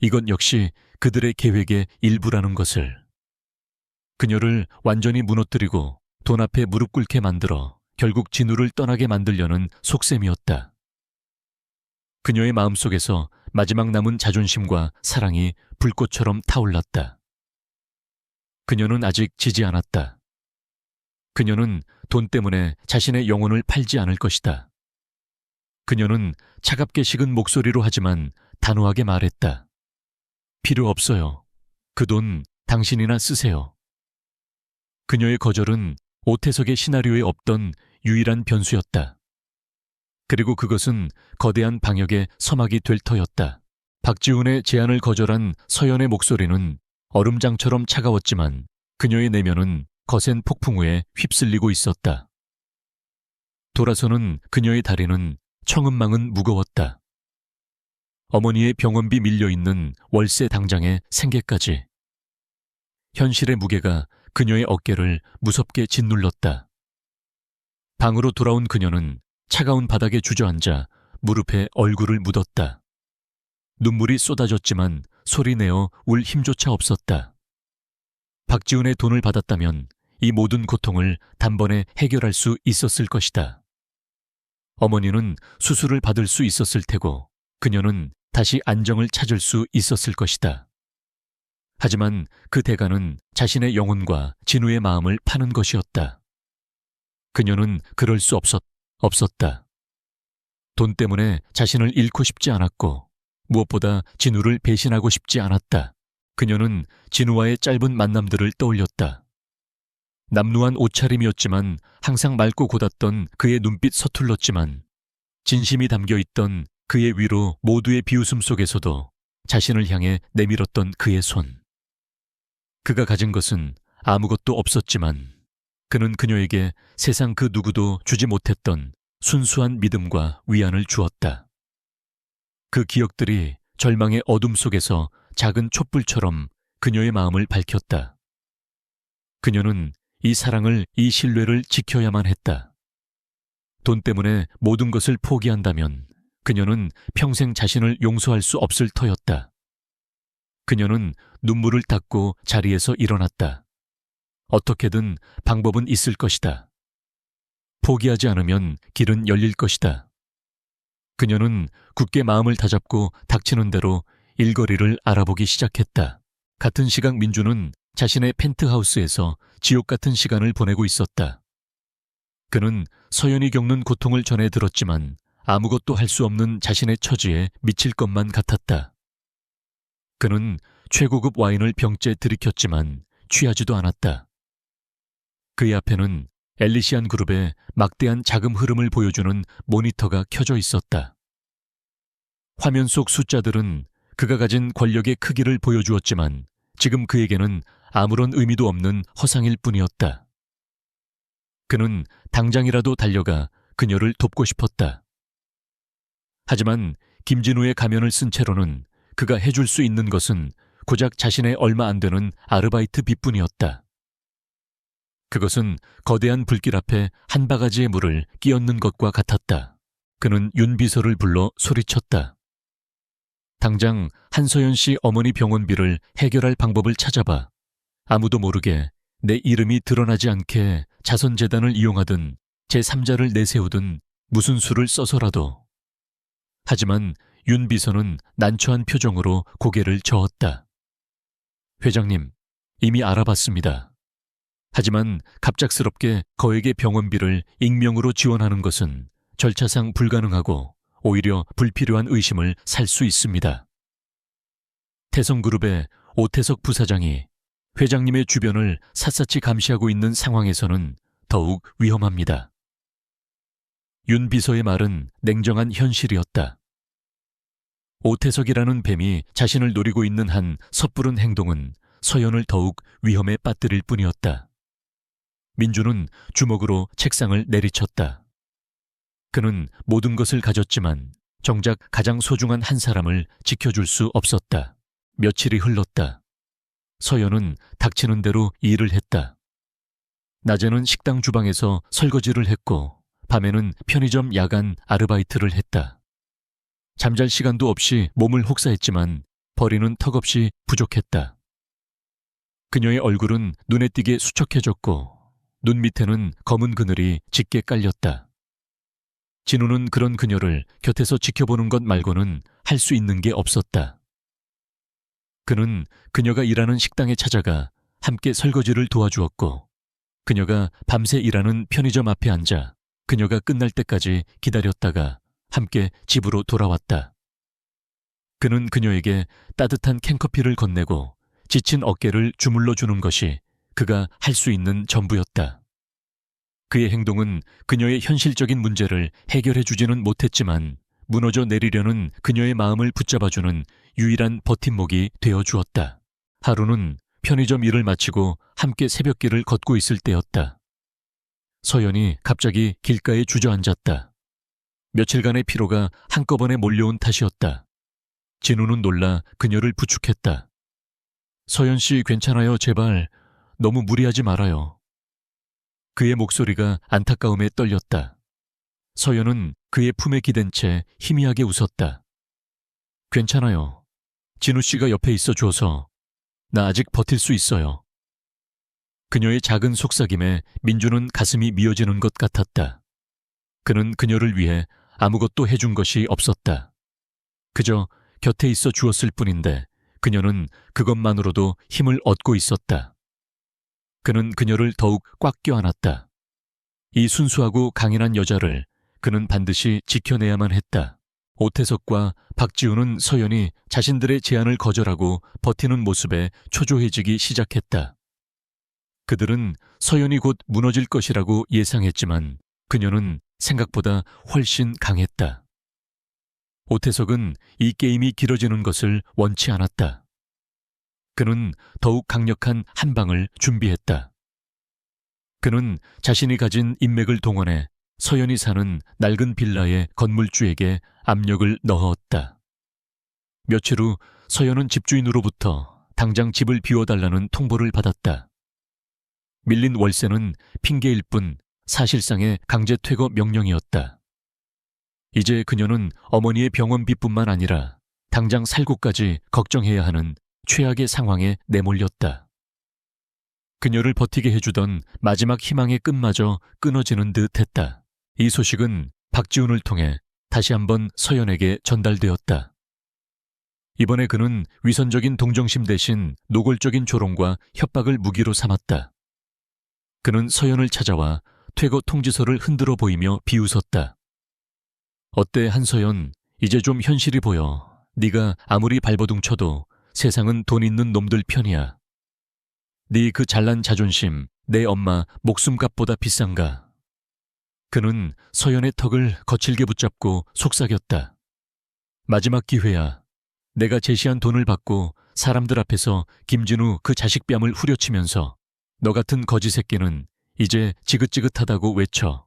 이건 역시 그들의 계획의 일부라는 것을. 그녀를 완전히 무너뜨리고 돈 앞에 무릎 꿇게 만들어 결국 진우를 떠나게 만들려는 속셈이었다. 그녀의 마음속에서 마지막 남은 자존심과 사랑이 불꽃처럼 타올랐다. 그녀는 아직 지지 않았다. 그녀는 돈 때문에 자신의 영혼을 팔지 않을 것이다. 그녀는 차갑게 식은 목소리로 하지만 단호하게 말했다. 필요 없어요. 그 돈 당신이나 쓰세요. 그녀의 거절은 오태석의 시나리오에 없던 유일한 변수였다. 그리고 그것은 거대한 방역의 서막이 될 터였다. 박지훈의 제안을 거절한 서연의 목소리는 얼음장처럼 차가웠지만 그녀의 내면은 거센 폭풍우에 휩쓸리고 있었다. 돌아서는 그녀의 다리는 청은망은 무거웠다. 어머니의 병원비 밀려있는 월세 당장의 생계까지. 현실의 무게가 그녀의 어깨를 무섭게 짓눌렀다. 방으로 돌아온 그녀는 차가운 바닥에 주저앉아 무릎에 얼굴을 묻었다. 눈물이 쏟아졌지만 소리내어 울 힘조차 없었다. 박지훈의 돈을 받았다면 이 모든 고통을 단번에 해결할 수 있었을 것이다. 어머니는 수술을 받을 수 있었을 테고 그녀는 다시 안정을 찾을 수 있었을 것이다. 하지만 그 대가는 자신의 영혼과 진우의 마음을 파는 것이었다. 그녀는 그럴 수 없었다. 돈 때문에 자신을 잃고 싶지 않았고 무엇보다 진우를 배신하고 싶지 않았다. 그녀는 진우와의 짧은 만남들을 떠올렸다. 남루한 옷차림이었지만 항상 맑고 고닫던 그의 눈빛 서툴렀지만 진심이 담겨있던 그의 위로 모두의 비웃음 속에서도 자신을 향해 내밀었던 그의 손. 그가 가진 것은 아무것도 없었지만 그는 그녀에게 세상 그 누구도 주지 못했던 순수한 믿음과 위안을 주었다. 그 기억들이 절망의 어둠 속에서 작은 촛불처럼 그녀의 마음을 밝혔다. 그녀는 이 사랑을, 이 신뢰를 지켜야만 했다. 돈 때문에 모든 것을 포기한다면 그녀는 평생 자신을 용서할 수 없을 터였다. 그녀는 눈물을 닦고 자리에서 일어났다. 어떻게든 방법은 있을 것이다. 포기하지 않으면 길은 열릴 것이다. 그녀는 굳게 마음을 다잡고 닥치는 대로 일거리를 알아보기 시작했다. 같은 시각 민주는 자신의 펜트하우스에서 지옥 같은 시간을 보내고 있었다. 그는 서연이 겪는 고통을 전해 들었지만 아무것도 할 수 없는 자신의 처지에 미칠 것만 같았다. 그는 최고급 와인을 병째 들이켰지만 취하지도 않았다. 그의 앞에는 엘리시안 그룹의 막대한 자금 흐름을 보여주는 모니터가 켜져 있었다. 화면 속 숫자들은 그가 가진 권력의 크기를 보여주었지만 지금 그에게는 아무런 의미도 없는 허상일 뿐이었다. 그는 당장이라도 달려가 그녀를 돕고 싶었다. 하지만 김진우의 가면을 쓴 채로는 그가 해줄 수 있는 것은 고작 자신의 얼마 안 되는 아르바이트 빚뿐이었다. 그것은 거대한 불길 앞에 한 바가지의 물을 끼얹는 것과 같았다. 그는 윤 비서를 불러 소리쳤다. 당장 한서연 씨 어머니 병원비를 해결할 방법을 찾아봐. 아무도 모르게 내 이름이 드러나지 않게 자선재단을 이용하든 제3자를 내세우든 무슨 수를 써서라도. 하지만 윤 비서는 난처한 표정으로 고개를 저었다. 회장님, 이미 알아봤습니다. 하지만 갑작스럽게 거액의 병원비를 익명으로 지원하는 것은 절차상 불가능하고 오히려 불필요한 의심을 살 수 있습니다. 태성그룹의 오태석 부사장이 회장님의 주변을 샅샅이 감시하고 있는 상황에서는 더욱 위험합니다. 윤 비서의 말은 냉정한 현실이었다. 오태석이라는 뱀이 자신을 노리고 있는 한 섣부른 행동은 서연을 더욱 위험에 빠뜨릴 뿐이었다. 민주는 주먹으로 책상을 내리쳤다. 그는 모든 것을 가졌지만 정작 가장 소중한 한 사람을 지켜줄 수 없었다. 며칠이 흘렀다. 서연은 닥치는 대로 일을 했다. 낮에는 식당 주방에서 설거지를 했고 밤에는 편의점 야간 아르바이트를 했다. 잠잘 시간도 없이 몸을 혹사했지만 벌이는 턱없이 부족했다. 그녀의 얼굴은 눈에 띄게 수척해졌고 눈 밑에는 검은 그늘이 짙게 깔렸다. 진우는 그런 그녀를 곁에서 지켜보는 것 말고는 할 수 있는 게 없었다. 그는 그녀가 일하는 식당에 찾아가 함께 설거지를 도와주었고, 그녀가 밤새 일하는 편의점 앞에 앉아 그녀가 끝날 때까지 기다렸다가 함께 집으로 돌아왔다. 그는 그녀에게 따뜻한 캔커피를 건네고 지친 어깨를 주물러 주는 것이 그가 할 수 있는 전부였다. 그의 행동은 그녀의 현실적인 문제를 해결해 주지는 못했지만 무너져 내리려는 그녀의 마음을 붙잡아주는 유일한 버팀목이 되어 주었다. 하루는 편의점 일을 마치고 함께 새벽길을 걷고 있을 때였다. 서연이 갑자기 길가에 주저앉았다. 며칠간의 피로가 한꺼번에 몰려온 탓이었다. 진우는 놀라 그녀를 부축했다. 서연 씨 괜찮아요, 제발. 너무 무리하지 말아요. 그의 목소리가 안타까움에 떨렸다. 서연은 그의 품에 기댄 채 희미하게 웃었다. 괜찮아요. 진우 씨가 옆에 있어 줘서 나 아직 버틸 수 있어요. 그녀의 작은 속삭임에 민주는 가슴이 미어지는 것 같았다. 그는 그녀를 위해 아무것도 해준 것이 없었다. 그저 곁에 있어 주었을 뿐인데 그녀는 그것만으로도 힘을 얻고 있었다. 그는 그녀를 더욱 꽉 껴안았다. 이 순수하고 강인한 여자를 그는 반드시 지켜내야만 했다. 오태석과 박지우는 서연이 자신들의 제안을 거절하고 버티는 모습에 초조해지기 시작했다. 그들은 서연이 곧 무너질 것이라고 예상했지만 그녀는 생각보다 훨씬 강했다. 오태석은 이 게임이 길어지는 것을 원치 않았다. 그는 더욱 강력한 한 방을 준비했다. 그는 자신이 가진 인맥을 동원해 서연이 사는 낡은 빌라의 건물주에게 압력을 넣었다. 며칠 후 서연은 집주인으로부터 당장 집을 비워달라는 통보를 받았다. 밀린 월세는 핑계일 뿐 사실상의 강제 퇴거 명령이었다. 이제 그녀는 어머니의 병원비뿐만 아니라 당장 살 곳까지 걱정해야 하는 최악의 상황에 내몰렸다. 그녀를 버티게 해주던 마지막 희망의 끈마저 끊어지는 듯 했다. 이 소식은 박지훈을 통해 다시 한번 서연에게 전달되었다. 이번에 그는 위선적인 동정심 대신 노골적인 조롱과 협박을 무기로 삼았다. 그는 서연을 찾아와 퇴거 통지서를 흔들어 보이며 비웃었다. 어때 한서연, 이제 좀 현실이 보여. 네가 아무리 발버둥 쳐도 세상은 돈 있는 놈들 편이야. 네 그 잘난 자존심, 내 엄마 목숨값보다 비싼가. 그는 서연의 턱을 거칠게 붙잡고 속삭였다. 마지막 기회야. 내가 제시한 돈을 받고 사람들 앞에서 김진우 그 자식 뺨을 후려치면서 너 같은 거지 새끼는 이제 지긋지긋하다고 외쳐.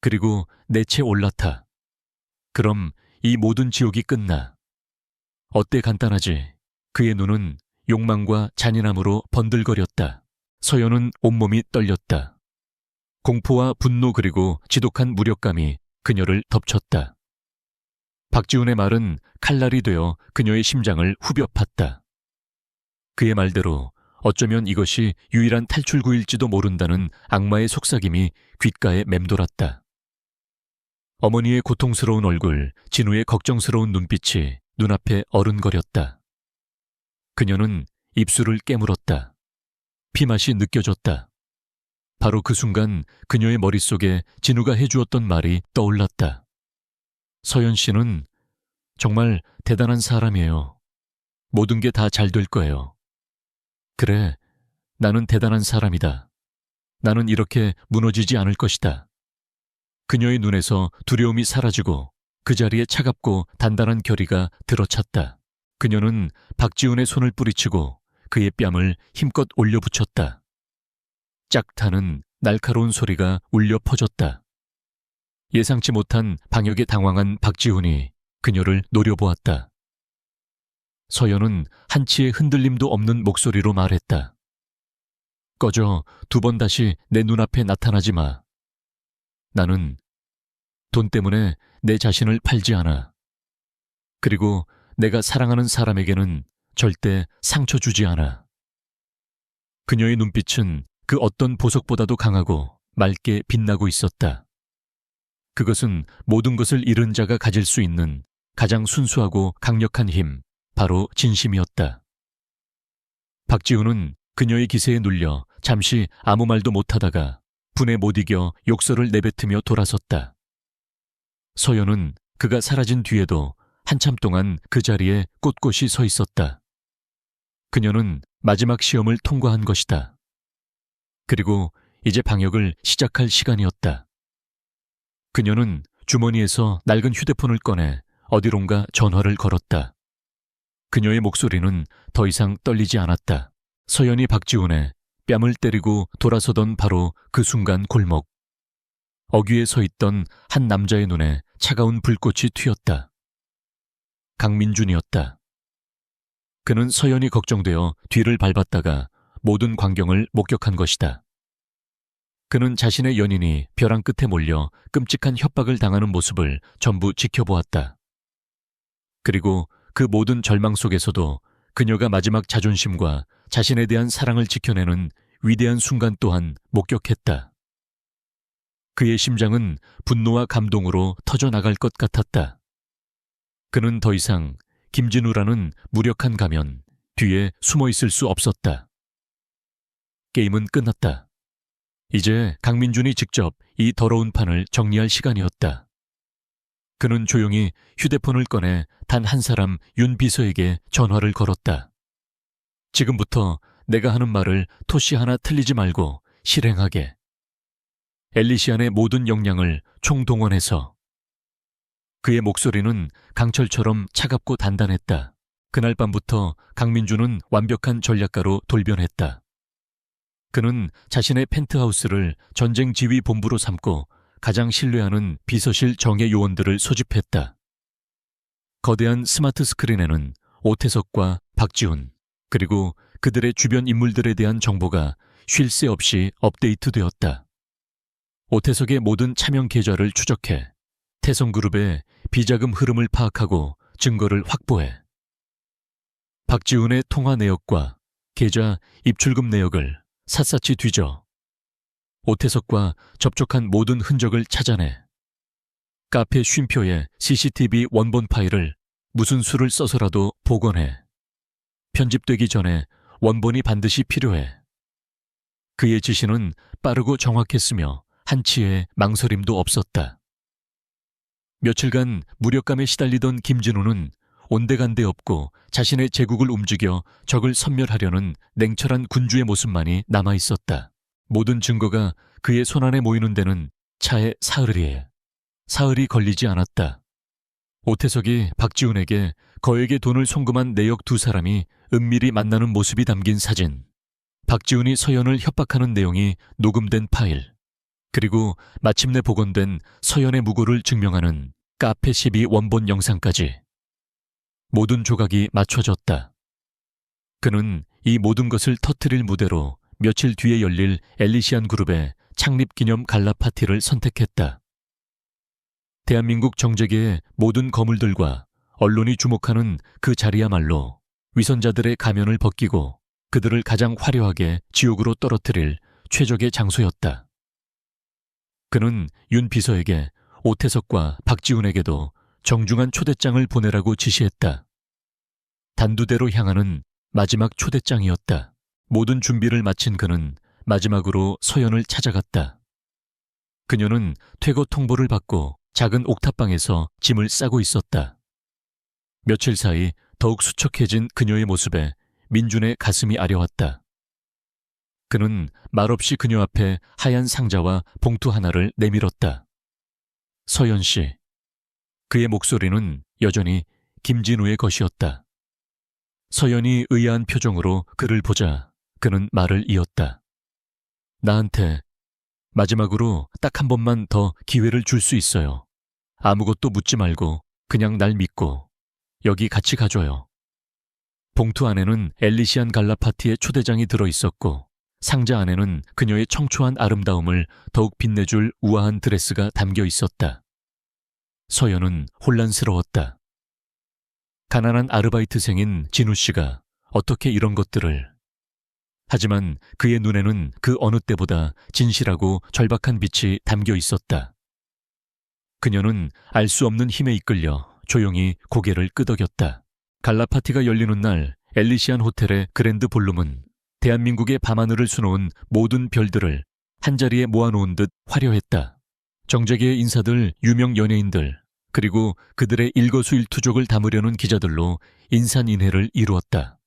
그리고 내 채 올라타. 그럼 이 모든 지옥이 끝나. 어때 간단하지? 그의 눈은 욕망과 잔인함으로 번들거렸다. 서연은 온몸이 떨렸다. 공포와 분노 그리고 지독한 무력감이 그녀를 덮쳤다. 박지훈의 말은 칼날이 되어 그녀의 심장을 후벼 팠다. 그의 말대로 어쩌면 이것이 유일한 탈출구일지도 모른다는 악마의 속삭임이 귓가에 맴돌았다. 어머니의 고통스러운 얼굴, 진우의 걱정스러운 눈빛이 눈앞에 어른거렸다. 그녀는 입술을 깨물었다. 피맛이 느껴졌다. 바로 그 순간 그녀의 머릿속에 진우가 해주었던 말이 떠올랐다. 서연 씨는 정말 대단한 사람이에요. 모든 게 다 잘 될 거예요. 그래, 나는 대단한 사람이다. 나는 이렇게 무너지지 않을 것이다. 그녀의 눈에서 두려움이 사라지고 그 자리에 차갑고 단단한 결의가 들어찼다. 그녀는 박지훈의 손을 뿌리치고 그의 뺨을 힘껏 올려붙였다. 짝타는 날카로운 소리가 울려 퍼졌다. 예상치 못한 방역에 당황한 박지훈이 그녀를 노려보았다. 서연은 한치의 흔들림도 없는 목소리로 말했다. 꺼져, 두 번 다시 내 눈앞에 나타나지 마. 나는 돈 때문에 내 자신을 팔지 않아. 그리고 내가 사랑하는 사람에게는 절대 상처 주지 않아. 그녀의 눈빛은 그 어떤 보석보다도 강하고 맑게 빛나고 있었다. 그것은 모든 것을 잃은 자가 가질 수 있는 가장 순수하고 강력한 힘, 바로 진심이었다. 박지훈은 그녀의 기세에 눌려 잠시 아무 말도 못하다가 분에 못 이겨 욕설을 내뱉으며 돌아섰다. 서연은 그가 사라진 뒤에도 한참 동안 그 자리에 꼿꼿이 서 있었다. 그녀는 마지막 시험을 통과한 것이다. 그리고 이제 방역을 시작할 시간이었다. 그녀는 주머니에서 낡은 휴대폰을 꺼내 어디론가 전화를 걸었다. 그녀의 목소리는 더 이상 떨리지 않았다. 서연이 박지훈의 뺨을 때리고 돌아서던 바로 그 순간 골목. 어귀에 서 있던 한 남자의 눈에 차가운 불꽃이 튀었다. 강민준이었다. 그는 서연이 걱정되어 뒤를 밟았다가 모든 광경을 목격한 것이다. 그는 자신의 연인이 벼랑 끝에 몰려 끔찍한 협박을 당하는 모습을 전부 지켜보았다. 그리고 그 모든 절망 속에서도 그녀가 마지막 자존심과 자신에 대한 사랑을 지켜내는 위대한 순간 또한 목격했다. 그의 심장은 분노와 감동으로 터져나갈 것 같았다. 그는 더 이상 김진우라는 무력한 가면 뒤에 숨어 있을 수 없었다. 게임은 끝났다. 이제 강민준이 직접 이 더러운 판을 정리할 시간이었다. 그는 조용히 휴대폰을 꺼내 단 한 사람 윤 비서에게 전화를 걸었다. 지금부터 내가 하는 말을 토시 하나 틀리지 말고 실행하게. 엘리시안의 모든 역량을 총동원해서. 그의 목소리는 강철처럼 차갑고 단단했다. 그날 밤부터 강민준은 완벽한 전략가로 돌변했다. 그는 자신의 펜트하우스를 전쟁 지휘 본부로 삼고 가장 신뢰하는 비서실 정예 요원들을 소집했다. 거대한 스마트 스크린에는 오태석과 박지훈, 그리고 그들의 주변 인물들에 대한 정보가 쉴 새 없이 업데이트되었다. 오태석의 모든 차명 계좌를 추적해 태성그룹의 비자금 흐름을 파악하고 증거를 확보해 박지훈의 통화 내역과 계좌 입출금 내역을 샅샅이 뒤져 오태석과 접촉한 모든 흔적을 찾아내 카페 쉼표의 CCTV 원본 파일을 무슨 수를 써서라도 복원해 편집되기 전에 원본이 반드시 필요해. 그의 지시는 빠르고 정확했으며 한치의 망설임도 없었다. 며칠간 무력감에 시달리던 김진우는 온데간데 없고 자신의 제국을 움직여 적을 섬멸하려는 냉철한 군주의 모습만이 남아있었다. 모든 증거가 그의 손안에 모이는 데는 차에 사흘이 걸리지 않았다. 오태석이 박지훈에게 거액의 돈을 송금한 내역 두 사람이 은밀히 만나는 모습이 담긴 사진, 박지훈이 서연을 협박하는 내용이 녹음된 파일, 그리고 마침내 복원된 서연의 무고를 증명하는 카페 12 원본 영상까지. 모든 조각이 맞춰졌다. 그는 이 모든 것을 터뜨릴 무대로 며칠 뒤에 열릴 엘리시안 그룹의 창립기념 갈라 파티를 선택했다. 대한민국 정재계의 모든 거물들과 언론이 주목하는 그 자리야말로 위선자들의 가면을 벗기고 그들을 가장 화려하게 지옥으로 떨어뜨릴 최적의 장소였다. 그는 윤 비서에게 오태석과 박지훈에게도 정중한 초대장을 보내라고 지시했다. 단두대로 향하는 마지막 초대장이었다. 모든 준비를 마친 그는 마지막으로 서연을 찾아갔다. 그녀는 퇴거 통보를 받고 작은 옥탑방에서 짐을 싸고 있었다. 며칠 사이 더욱 수척해진 그녀의 모습에 민준의 가슴이 아려왔다. 그는 말없이 그녀 앞에 하얀 상자와 봉투 하나를 내밀었다. 서연 씨. 그의 목소리는 여전히 김진우의 것이었다. 서연이 의아한 표정으로 그를 보자 그는 말을 이었다. 나한테 마지막으로 딱 한 번만 더 기회를 줄 수 있어요. 아무것도 묻지 말고 그냥 날 믿고 여기 같이 가줘요. 봉투 안에는 엘리시안 갈라 파티의 초대장이 들어있었고 상자 안에는 그녀의 청초한 아름다움을 더욱 빛내줄 우아한 드레스가 담겨 있었다. 서연은 혼란스러웠다. 가난한 아르바이트생인 진우 씨가 어떻게 이런 것들을... 하지만 그의 눈에는 그 어느 때보다 진실하고 절박한 빛이 담겨 있었다. 그녀는 알 수 없는 힘에 이끌려 조용히 고개를 끄덕였다. 갈라 파티가 열리는 날 엘리시안 호텔의 그랜드 볼룸은 대한민국의 밤하늘을 수놓은 모든 별들을 한자리에 모아놓은 듯 화려했다. 정재계의 인사들, 유명 연예인들, 그리고 그들의 일거수일투족을 담으려는 기자들로 인산인해를 이루었다.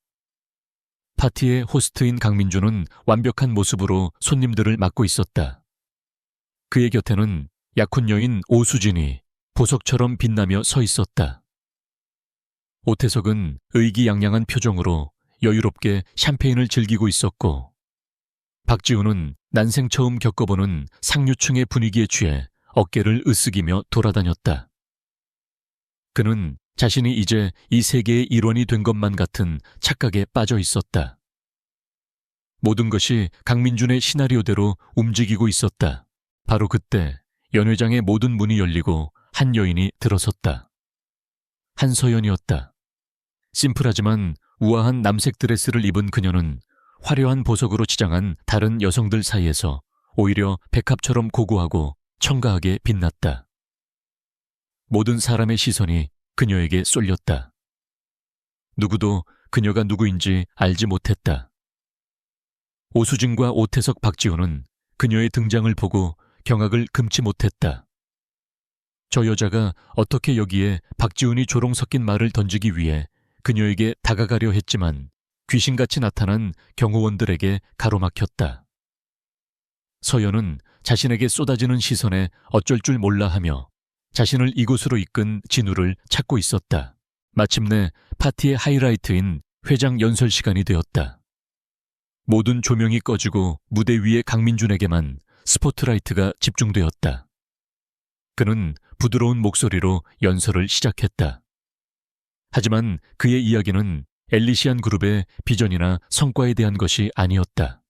파티의 호스트인 강민주는 완벽한 모습으로 손님들을 맞고 있었다. 그의 곁에는 약혼 여인 오수진이 보석처럼 빛나며 서 있었다. 오태석은 의기양양한 표정으로 여유롭게 샴페인을 즐기고 있었고, 박지훈은 난생 처음 겪어보는 상류층의 분위기에 취해 어깨를 으쓱이며 돌아다녔다. 그는 자신이 이제 이 세계의 일원이 된 것만 같은 착각에 빠져 있었다. 모든 것이 강민준의 시나리오대로 움직이고 있었다. 바로 그때 연 회장의 모든 문이 열리고 한 여인이 들어섰다. 한서연이었다. 심플하지만 우아한 남색 드레스를 입은 그녀는 화려한 보석으로 치장한 다른 여성들 사이에서 오히려 백합처럼 고고하고 청가하게 빛났다. 모든 사람의 시선이 그녀에게 쏠렸다. 누구도 그녀가 누구인지 알지 못했다. 오수진과 오태석, 박지훈은 그녀의 등장을 보고 경악을 금치 못했다. 저 여자가 어떻게 여기에 박지훈이 조롱 섞인 말을 던지기 위해 그녀에게 다가가려 했지만 귀신같이 나타난 경호원들에게 가로막혔다. 서연은 자신에게 쏟아지는 시선에 어쩔 줄 몰라 하며 자신을 이곳으로 이끈 진우를 찾고 있었다. 마침내 파티의 하이라이트인 회장 연설 시간이 되었다. 모든 조명이 꺼지고 무대 위의 강민준에게만 스포트라이트가 집중되었다. 그는 부드러운 목소리로 연설을 시작했다. 하지만 그의 이야기는 엘리시안 그룹의 비전이나 성과에 대한 것이 아니었다.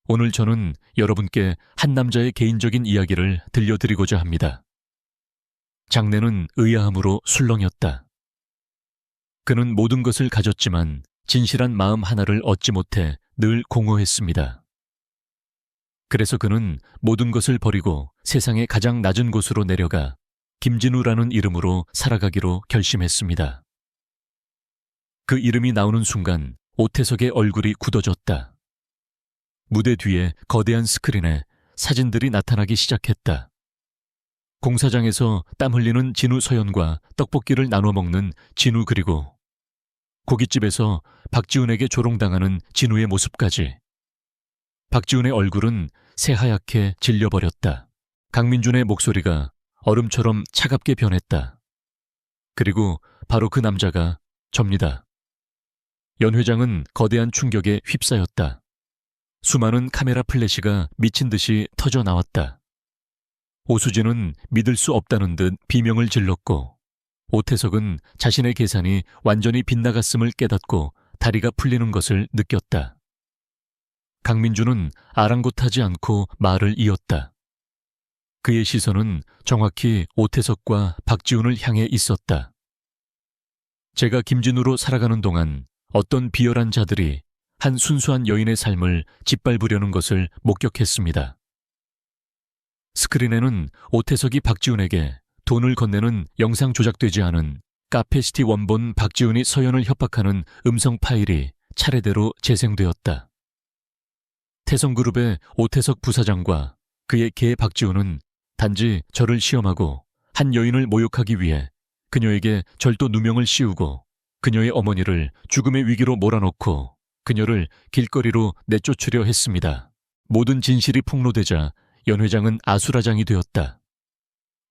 오늘 저는 여러분께 한 남자의 개인적인 이야기를 들려드리고자 합니다. 장래는 의아함으로 술렁였다. 그는 모든 것을 가졌지만 진실한 마음 하나를 얻지 못해 늘 공허했습니다. 그래서 그는 모든 것을 버리고 세상의 가장 낮은 곳으로 내려가 김진우라는 이름으로 살아가기로 결심했습니다. 그 이름이 나오는 순간 오태석의 얼굴이 굳어졌다. 무대 뒤에 거대한 스크린에 사진들이 나타나기 시작했다. 공사장에서 땀 흘리는 진우 서연과 떡볶이를 나눠 먹는 진우, 그리고 고깃집에서 박지훈에게 조롱당하는 진우의 모습까지. 박지훈의 얼굴은 새하얗게 질려버렸다. 강민준의 목소리가 얼음처럼 차갑게 변했다. 그리고 바로 그 남자가 접니다. 연 회장은 거대한 충격에 휩싸였다. 수많은 카메라 플래시가 미친 듯이 터져 나왔다. 오수진은 믿을 수 없다는 듯 비명을 질렀고, 오태석은 자신의 계산이 완전히 빗나갔음을 깨닫고 다리가 풀리는 것을 느꼈다. 강민준은 아랑곳하지 않고 말을 이었다. 그의 시선은 정확히 오태석과 박지훈을 향해 있었다. 제가 김진우로 살아가는 동안 어떤 비열한 자들이 한 순수한 여인의 삶을 짓밟으려는 것을 목격했습니다. 스크린에는 오태석이 박지훈에게 돈을 건네는 영상 조작되지 않은 카페시티 원본 박지훈이 서연을 협박하는 음성 파일이 차례대로 재생되었다. 태성그룹의 오태석 부사장과 그의 개 박지훈은 단지 저를 시험하고 한 여인을 모욕하기 위해 그녀에게 절도 누명을 씌우고 그녀의 어머니를 죽음의 위기로 몰아넣고 그녀를 길거리로 내쫓으려 했습니다. 모든 진실이 폭로되자 연 회장은 아수라장이 되었다.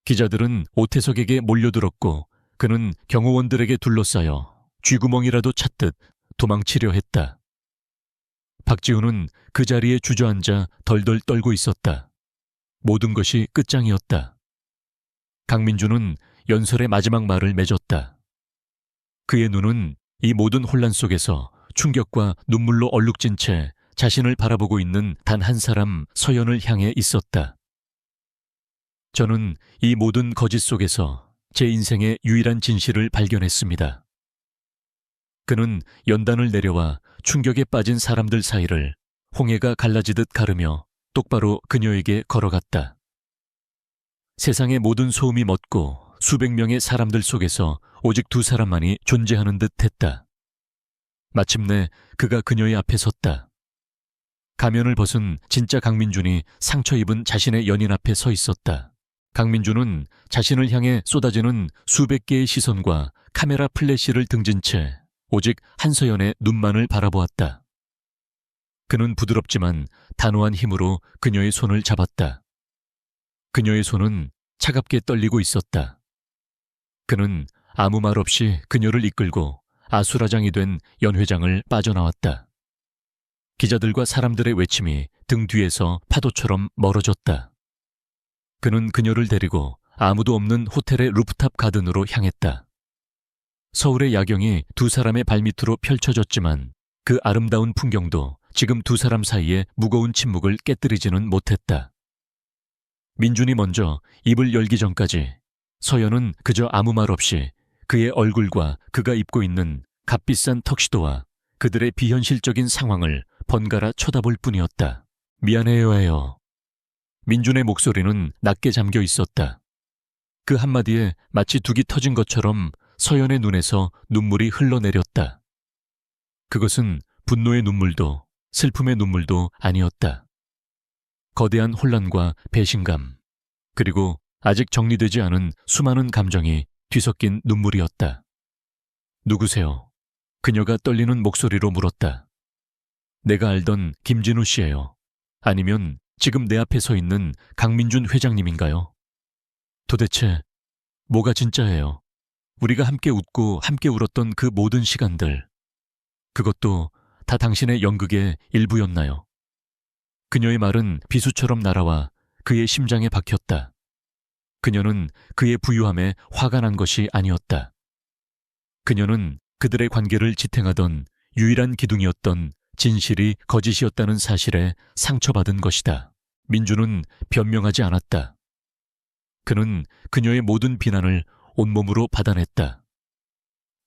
기자들은 오태석에게 몰려들었고 그는 경호원들에게 둘러싸여 쥐구멍이라도 찾듯 도망치려 했다. 박지훈은 그 자리에 주저앉아 덜덜 떨고 있었다. 모든 것이 끝장이었다. 강민준은 연설의 마지막 말을 맺었다. 그의 눈은 이 모든 혼란 속에서 충격과 눈물로 얼룩진 채 자신을 바라보고 있는 단 한 사람, 서연을 향해 있었다. 저는 이 모든 거짓 속에서 제 인생의 유일한 진실을 발견했습니다. 그는 연단을 내려와 충격에 빠진 사람들 사이를 홍해가 갈라지듯 가르며 똑바로 그녀에게 걸어갔다. 세상의 모든 소음이 멎고 수백 명의 사람들 속에서 오직 두 사람만이 존재하는 듯 했다. 마침내 그가 그녀의 앞에 섰다. 가면을 벗은 진짜 강민준이 상처 입은 자신의 연인 앞에 서 있었다. 강민준은 자신을 향해 쏟아지는 수백 개의 시선과 카메라 플래시를 등진 채 오직 한서연의 눈만을 바라보았다. 그는 부드럽지만 단호한 힘으로 그녀의 손을 잡았다. 그녀의 손은 차갑게 떨리고 있었다. 그는 아무 말 없이 그녀를 이끌고 아수라장이 된 연회장을 빠져나왔다. 기자들과 사람들의 외침이 등 뒤에서 파도처럼 멀어졌다. 그는 그녀를 데리고 아무도 없는 호텔의 루프탑 가든으로 향했다. 서울의 야경이 두 사람의 발밑으로 펼쳐졌지만 그 아름다운 풍경도 지금 두 사람 사이의 무거운 침묵을 깨뜨리지는 못했다. 민준이 먼저 입을 열기 전까지 서연은 그저 아무 말 없이 그의 얼굴과 그가 입고 있는 값비싼 턱시도와 그들의 비현실적인 상황을 번갈아 쳐다볼 뿐이었다. 미안해요 해요. 민준의 목소리는 낮게 잠겨 있었다. 그 한마디에 마치 둑이 터진 것처럼 서연의 눈에서 눈물이 흘러내렸다. 그것은 분노의 눈물도 슬픔의 눈물도 아니었다. 거대한 혼란과 배신감, 그리고 아직 정리되지 않은 수많은 감정이 뒤섞인 눈물이었다. 누구세요? 그녀가 떨리는 목소리로 물었다. 내가 알던 김진우 씨예요. 아니면 지금 내 앞에 서 있는 강민준 회장님인가요? 도대체 뭐가 진짜예요? 우리가 함께 웃고 함께 울었던 그 모든 시간들, 그것도 다 당신의 연극의 일부였나요? 그녀의 말은 비수처럼 날아와 그의 심장에 박혔다. 그녀는 그의 부유함에 화가 난 것이 아니었다. 그녀는 그들의 관계를 지탱하던 유일한 기둥이었던 진실이 거짓이었다는 사실에 상처받은 것이다. 민준은 변명하지 않았다. 그는 그녀의 모든 비난을 온몸으로 받아냈다.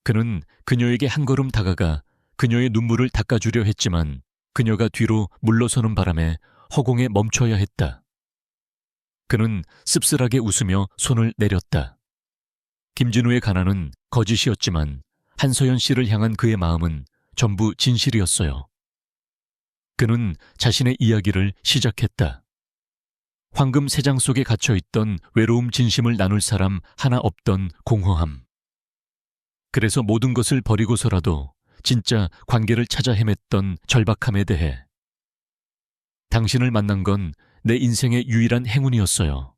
그는 그녀에게 한 걸음 다가가 그녀의 눈물을 닦아주려 했지만 그녀가 뒤로 물러서는 바람에 허공에 멈춰야 했다. 그는 씁쓸하게 웃으며 손을 내렸다. 김진우의 가난은 거짓이었지만 한서연 씨를 향한 그의 마음은 전부 진실이었어요. 그는 자신의 이야기를 시작했다. 황금 세장 속에 갇혀있던 외로움 진심을 나눌 사람 하나 없던 공허함. 그래서 모든 것을 버리고서라도 진짜 관계를 찾아 헤맸던 절박함에 대해. 당신을 만난 건 내 인생의 유일한 행운이었어요.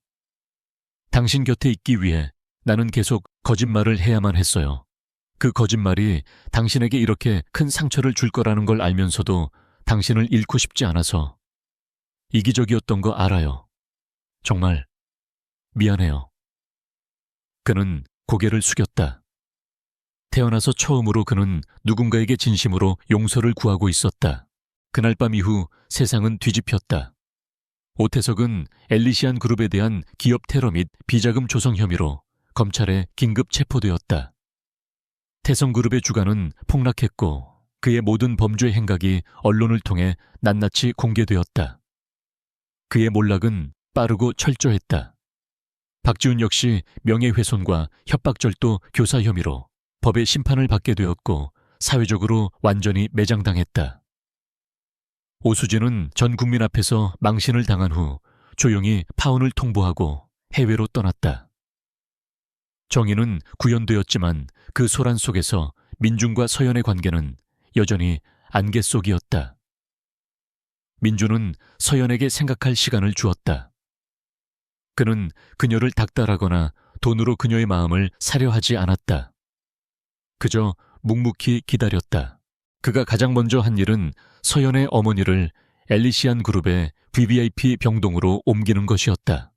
당신 곁에 있기 위해 나는 계속 거짓말을 해야만 했어요. 그 거짓말이 당신에게 이렇게 큰 상처를 줄 거라는 걸 알면서도 당신을 잃고 싶지 않아서. 이기적이었던 거 알아요. 정말 미안해요. 그는 고개를 숙였다. 태어나서 처음으로 그는 누군가에게 진심으로 용서를 구하고 있었다. 그날 밤 이후 세상은 뒤집혔다. 오태석은 엘리시안 그룹에 대한 기업 테러 및 비자금 조성 혐의로 검찰에 긴급 체포되었다. 태성그룹의 주가는 폭락했고 그의 모든 범죄 행각이 언론을 통해 낱낱이 공개되었다. 그의 몰락은 빠르고 철저했다. 박지훈 역시 명예훼손과 협박절도 교사 혐의로 법의 심판을 받게 되었고 사회적으로 완전히 매장당했다. 오수진은 전 국민 앞에서 망신을 당한 후 조용히 파혼을 통보하고 해외로 떠났다. 정의는 구현되었지만 그 소란 속에서 민준과 서연의 관계는 여전히 안개 속이었다. 민준은 서연에게 생각할 시간을 주었다. 그는 그녀를 닥달하거나 돈으로 그녀의 마음을 사려 하지 않았다. 그저 묵묵히 기다렸다. 그가 가장 먼저 한 일은 서연의 어머니를 엘리시안 그룹의 VVIP 병동으로 옮기는 것이었다.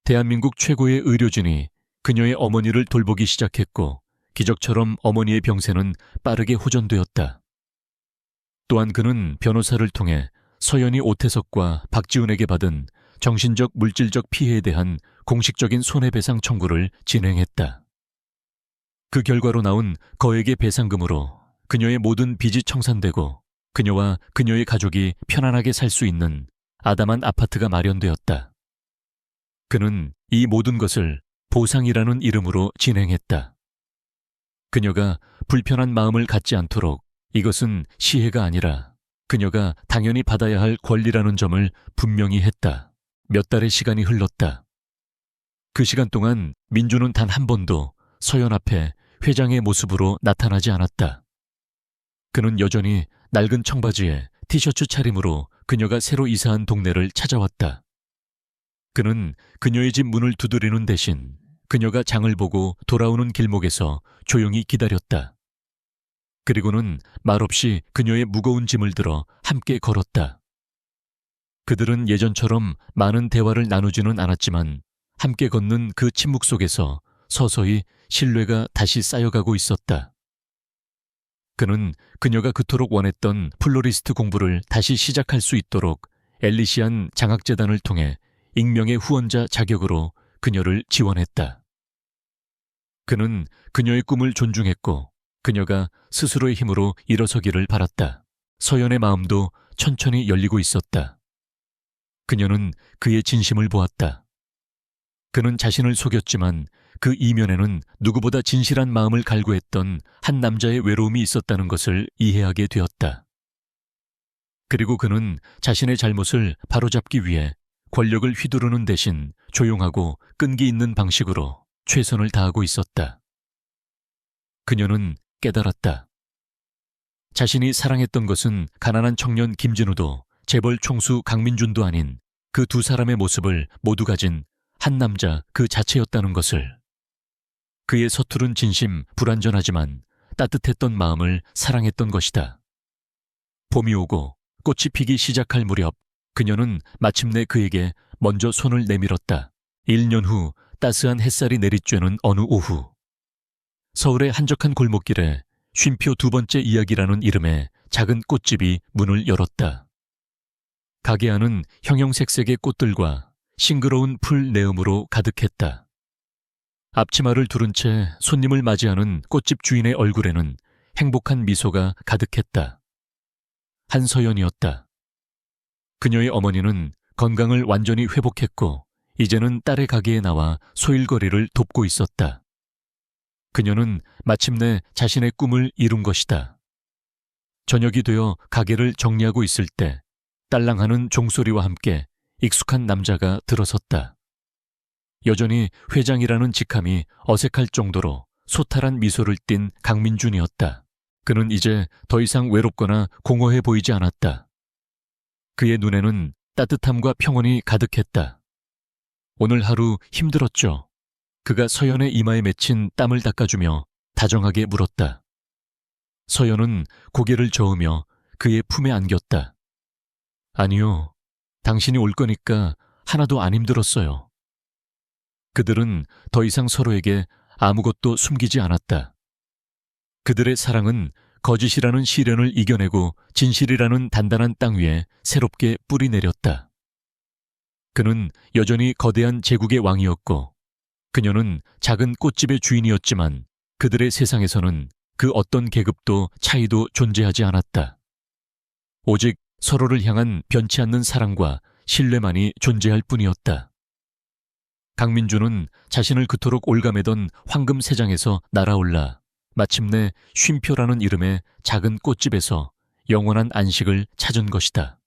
대한민국 최고의 의료진이 그녀의 어머니를 돌보기 시작했고 기적처럼 어머니의 병세는 빠르게 호전되었다. 또한 그는 변호사를 통해 서연이 오태석과 박지훈에게 받은 정신적 물질적 피해에 대한 공식적인 손해배상 청구를 진행했다. 그 결과로 나온 거액의 배상금으로 그녀의 모든 빚이 청산되고 그녀와 그녀의 가족이 편안하게 살 수 있는 아담한 아파트가 마련되었다. 그는 이 모든 것을 보상이라는 이름으로 진행했다. 그녀가 불편한 마음을 갖지 않도록 이것은 시혜가 아니라 그녀가 당연히 받아야 할 권리라는 점을 분명히 했다. 몇 달의 시간이 흘렀다. 그 시간 동안 민주는 단 한 번도 서연 앞에 회장의 모습으로 나타나지 않았다. 그는 여전히 낡은 청바지에 티셔츠 차림으로 그녀가 새로 이사한 동네를 찾아왔다. 그는 그녀의 집 문을 두드리는 대신 그녀가 장을 보고 돌아오는 길목에서 조용히 기다렸다. 그리고는 말없이 그녀의 무거운 짐을 들어 함께 걸었다. 그들은 예전처럼 많은 대화를 나누지는 않았지만 함께 걷는 그 침묵 속에서 서서히 신뢰가 다시 쌓여가고 있었다. 그는 그녀가 그토록 원했던 플로리스트 공부를 다시 시작할 수 있도록 엘리시안 장학재단을 통해 익명의 후원자 자격으로 그녀를 지원했다. 그는 그녀의 꿈을 존중했고 그녀가 스스로의 힘으로 일어서기를 바랐다. 서연의 마음도 천천히 열리고 있었다. 그녀는 그의 진심을 보았다. 그는 자신을 속였지만 그 이면에는 누구보다 진실한 마음을 갈구했던 한 남자의 외로움이 있었다는 것을 이해하게 되었다. 그리고 그는 자신의 잘못을 바로잡기 위해 권력을 휘두르는 대신 조용하고 끈기 있는 방식으로 최선을 다하고 있었다. 그녀는 깨달았다. 자신이 사랑했던 것은 가난한 청년 김진우도 재벌 총수 강민준도 아닌 그 두 사람의 모습을 모두 가진 한 남자 그 자체였다는 것을. 그의 서투른 진심, 불완전하지만 따뜻했던 마음을 사랑했던 것이다. 봄이 오고 꽃이 피기 시작할 무렵 그녀는 마침내 그에게 먼저 손을 내밀었다. 1년 후 따스한 햇살이 내리쬐는 어느 오후, 서울의 한적한 골목길에 쉼표 두 번째 이야기라는 이름의 작은 꽃집이 문을 열었다. 가게 안은 형형색색의 꽃들과 싱그러운 풀 내음으로 가득했다. 앞치마를 두른 채 손님을 맞이하는 꽃집 주인의 얼굴에는 행복한 미소가 가득했다. 한서연이었다. 그녀의 어머니는 건강을 완전히 회복했고 이제는 딸의 가게에 나와 소일거리를 돕고 있었다. 그녀는 마침내 자신의 꿈을 이룬 것이다. 저녁이 되어 가게를 정리하고 있을 때 딸랑하는 종소리와 함께 익숙한 남자가 들어섰다. 여전히 회장이라는 직함이 어색할 정도로 소탈한 미소를 띤 강민준이었다. 그는 이제 더 이상 외롭거나 공허해 보이지 않았다. 그의 눈에는 따뜻함과 평온이 가득했다. 오늘 하루 힘들었죠? 그가 서연의 이마에 맺힌 땀을 닦아주며 다정하게 물었다. 서연은 고개를 저으며 그의 품에 안겼다. 아니요, 당신이 올 거니까 하나도 안 힘들었어요. 그들은 더 이상 서로에게 아무것도 숨기지 않았다. 그들의 사랑은 거짓이라는 시련을 이겨내고 진실이라는 단단한 땅 위에 새롭게 뿌리 내렸다. 그는 여전히 거대한 제국의 왕이었고 그녀는 작은 꽃집의 주인이었지만 그들의 세상에서는 그 어떤 계급도 차이도 존재하지 않았다. 오직 서로를 향한 변치 않는 사랑과 신뢰만이 존재할 뿐이었다. 강민주는 자신을 그토록 올가매던 황금세장에서 날아올라 마침내 쉼표라는 이름의 작은 꽃집에서 영원한 안식을 찾은 것이다.